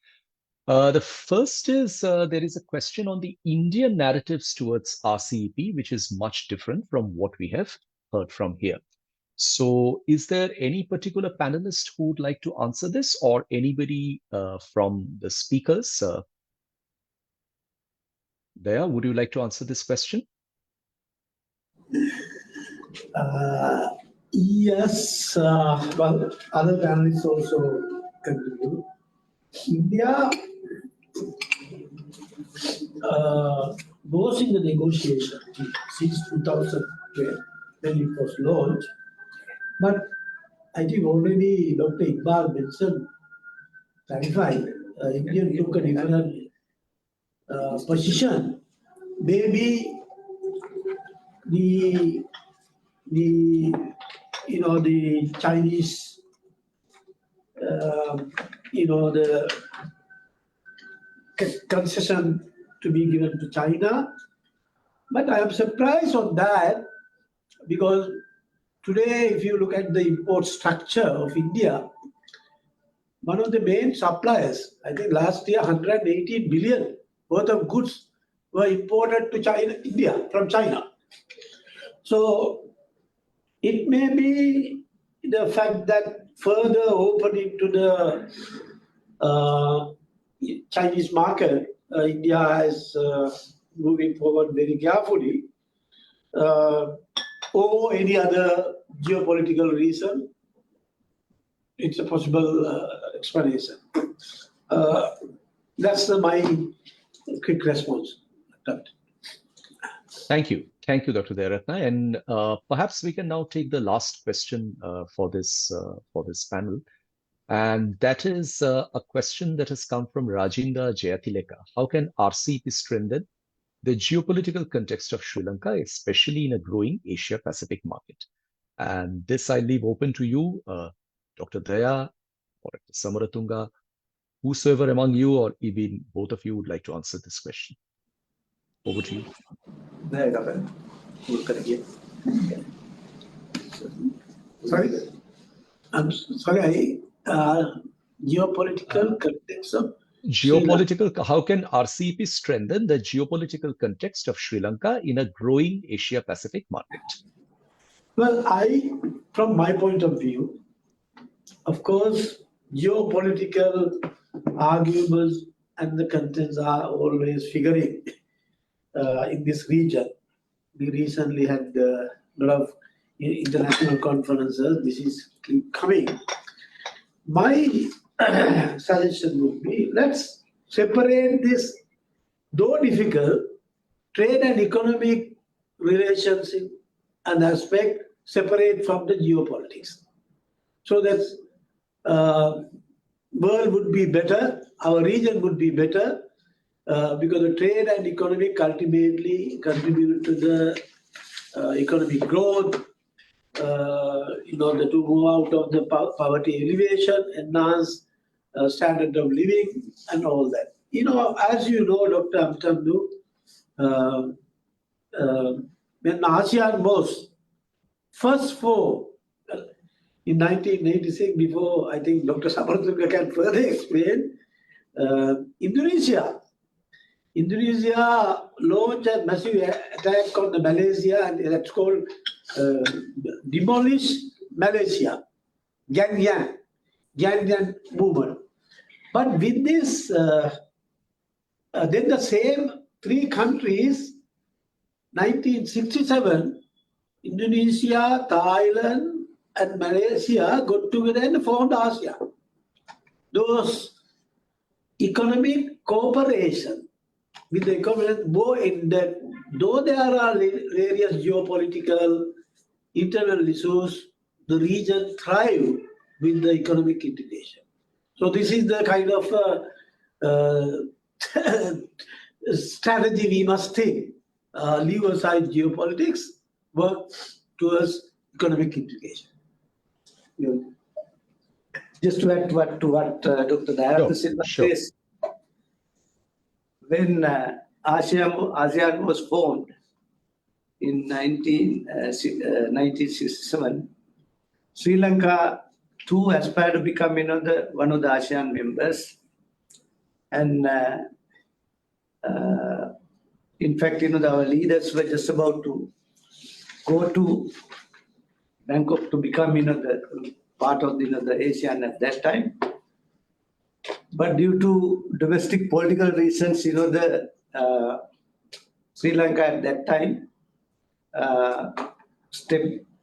The first is there is a question on the Indian narratives towards RCEP, which is much different from what we have heard from here. So is there any particular panelist who would like to answer this, or anybody from the speakers? Daya, would you like to answer this question? Yes, well, other panelists also contribute. India was in the negotiation since 2012 when it was launched. But I think already Dr. Iqbal mentioned, clarified, India took a different position. Maybe the Chinese, the concession to be given to China. But I am surprised on that, because today, if you look at the import structure of India, one of the main suppliers, I think last year 118 billion worth of goods were imported to China, India from China. So it may be the fact that further opening to the Chinese market, India is moving forward very carefully, or any other geopolitical reason. It's a possible explanation. That's my quick response. Thank you. Thank you, Dr. Dayaratna. And perhaps we can now take the last question for this panel. And that is a question that has come from Rajinda Jayatileka. How can RCEP strengthen the geopolitical context of Sri Lanka, especially in a growing Asia-Pacific market? And this I leave open to you, Dr. Daya or Dr. Samaratunga, whosoever among you or even both of you would like to answer this question. Over to you. Sorry, I'm sorry. Geopolitical context of how can RCEP strengthen the geopolitical context of Sri Lanka in a growing Asia-Pacific market? Well, from my point of view, of course, geopolitical arguments and the contents are always figuring in this region. We recently had a lot of international conferences. This is coming. My suggestion would be, let's separate this, though difficult, trade and economic relations in an aspect separate from the geopolitics. So that world would be better, our region would be better, because the trade and economic ultimately contribute to the economic growth, in order to move out of the poverty elevation, enhance standard of living and all that. As you know, Dr. Amtandu, when ASEAN was first four, in 1986, before I think Dr. Samaratunga can further explain, Indonesia launched a massive attack on the Malaysia, and that's called Demolish Malaysia, Gangyan movement. But with this, then the same three countries, 1967, Indonesia, Thailand, and Malaysia got together and formed ASEAN. Those economic cooperation with the economic, though there are various geopolitical internal issues, the region thrive with the economic integration. So this is the kind of strategy we must take. Leave aside geopolitics, work towards economic integration. Just to add to what Dr. Dayaratna says, when ASEAN was formed in 1967, Sri Lanka too aspired to become one of the ASEAN members. And in fact, our leaders were just about to go to Bangkok to become the part of the ASEAN at that time. But due to domestic political reasons, Sri Lanka at that time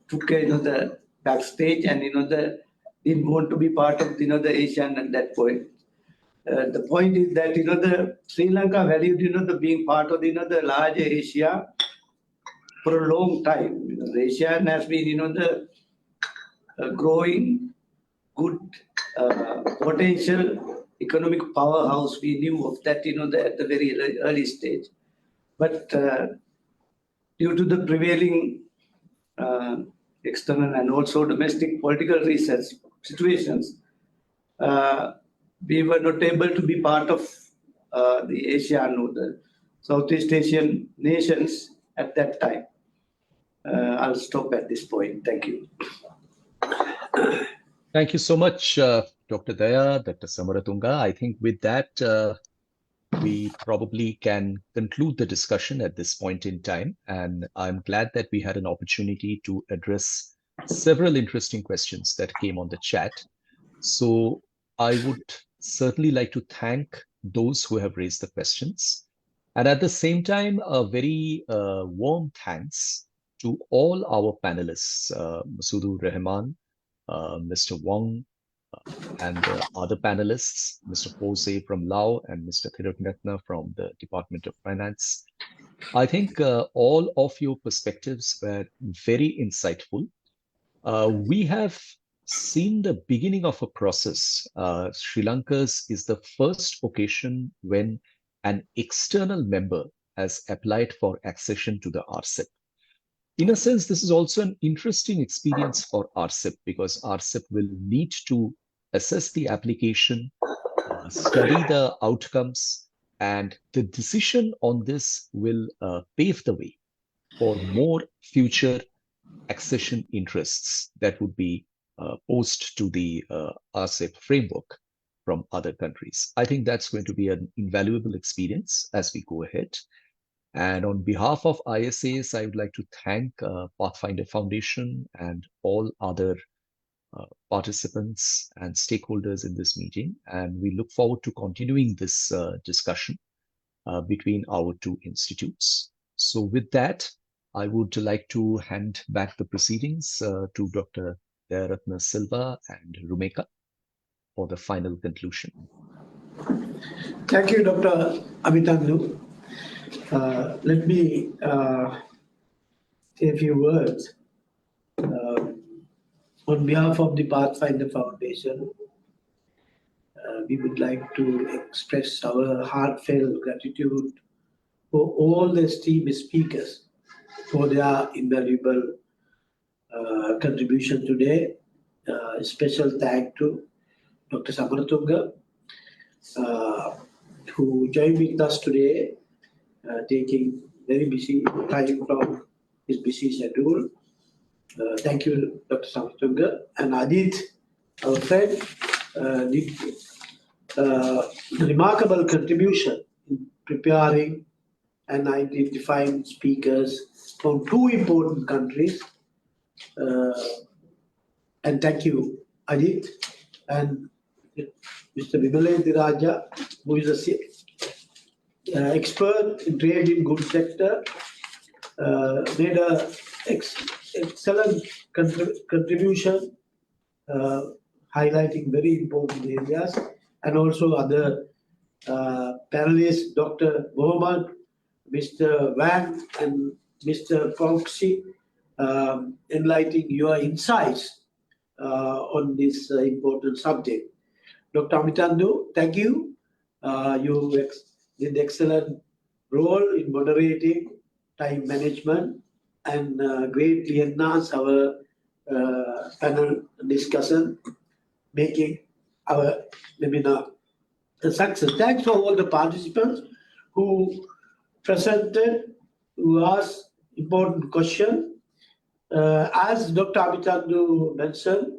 took the backstage and didn't want to be part of the ASEAN at that point. The point is that the Sri Lanka valued the being part of the larger Asia for a long time. The ASEAN has been the growing good potential economic powerhouse. We knew of that at the very early stage, but due to the prevailing external and also domestic political situations, we were not able to be part of the ASEAN or the Southeast Asian nations at that time. I'll stop at this point. Thank you. Thank you so much, Dr. Daya, Dr. Samaratunga. I think with that, we probably can conclude the discussion at this point in time. And I'm glad that we had an opportunity to address several interesting questions that came on the chat. So I would certainly like to thank those who have raised the questions. And at the same time, a very warm thanks to all our panelists, Masudu Rahman, Mr. Wong, and the other panelists, Mr. Jose from Lao and Mr. Thirugnatna from the Department of Finance. I think all of your perspectives were very insightful. We have seen the beginning of a process. Sri Lanka's is the first occasion when an external member has applied for accession to the RCEP. In a sense, this is also an interesting experience for RCEP because RCEP will need to assess the application, study the outcomes, and the decision on this will pave the way for more future accession interests that would be posed to the RCEP framework from other countries. I think that's going to be an invaluable experience as we go ahead. And on behalf of ISAS, I would like to thank Pathfinder Foundation and all other participants and stakeholders in this meeting. And we look forward to continuing this discussion between our two institutes. So with that, I would like to hand back the proceedings to Dr. Dayaratna Silva and Rumeka for the final conclusion. Thank you, Dr. Amitanu. Let me say a few words. On behalf of the Pathfinder Foundation, we would like to express our heartfelt gratitude for all the esteemed speakers for their invaluable contribution today. Special thank to Dr. Samaratunga, who joined with us today, taking very busy time from his busy schedule. Thank you, Dr. Samaratunga. And Adit, our friend, did remarkable contribution in preparing and identifying speakers from two important countries. And thank you, Adit, and Mr. Vimalendra Raja, who is an expert in trade in goods sector, made an excellent contribution, highlighting very important areas, and also other panelists, Dr. Mohammed, Mr. Wang, and Mr. Proxy, enlightening your insights on this important subject. Dr. Amitanu, thank you. You did excellent role in moderating time management and greatly enhanced our panel discussion, making our webinar a success. Thanks for all the participants who presented, who asked important questions. As Dr. Amitanu mentioned,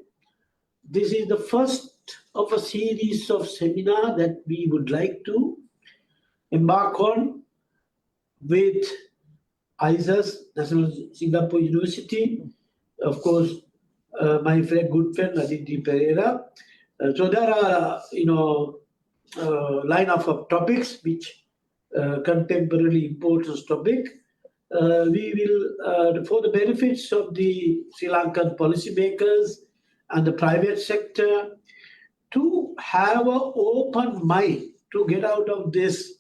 this is the first of a series of seminars that we would like to embark on with ISAS, National Singapore University, of course, my friend, good friend, Aditi Pereira. So there are, line of topics which contemporarily important topic. We will, for the benefits of the Sri Lankan policymakers and the private sector, to have an open mind to get out of this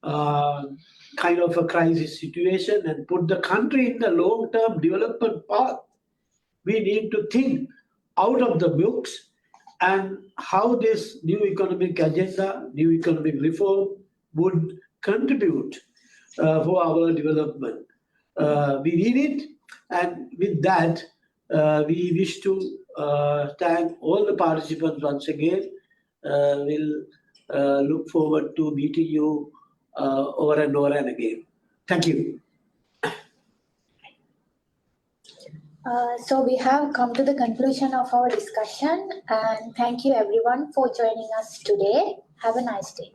kind of a crisis situation and put the country in the long-term development path. We need to think out of the box and how this new economic agenda, new economic reform would contribute for our development. We need it, and with that, we wish to thank all the participants once again. We'll look forward to meeting you over and over and again. Thank you. So we have come to the conclusion of our discussion, and thank you everyone for joining us today. Have a nice day.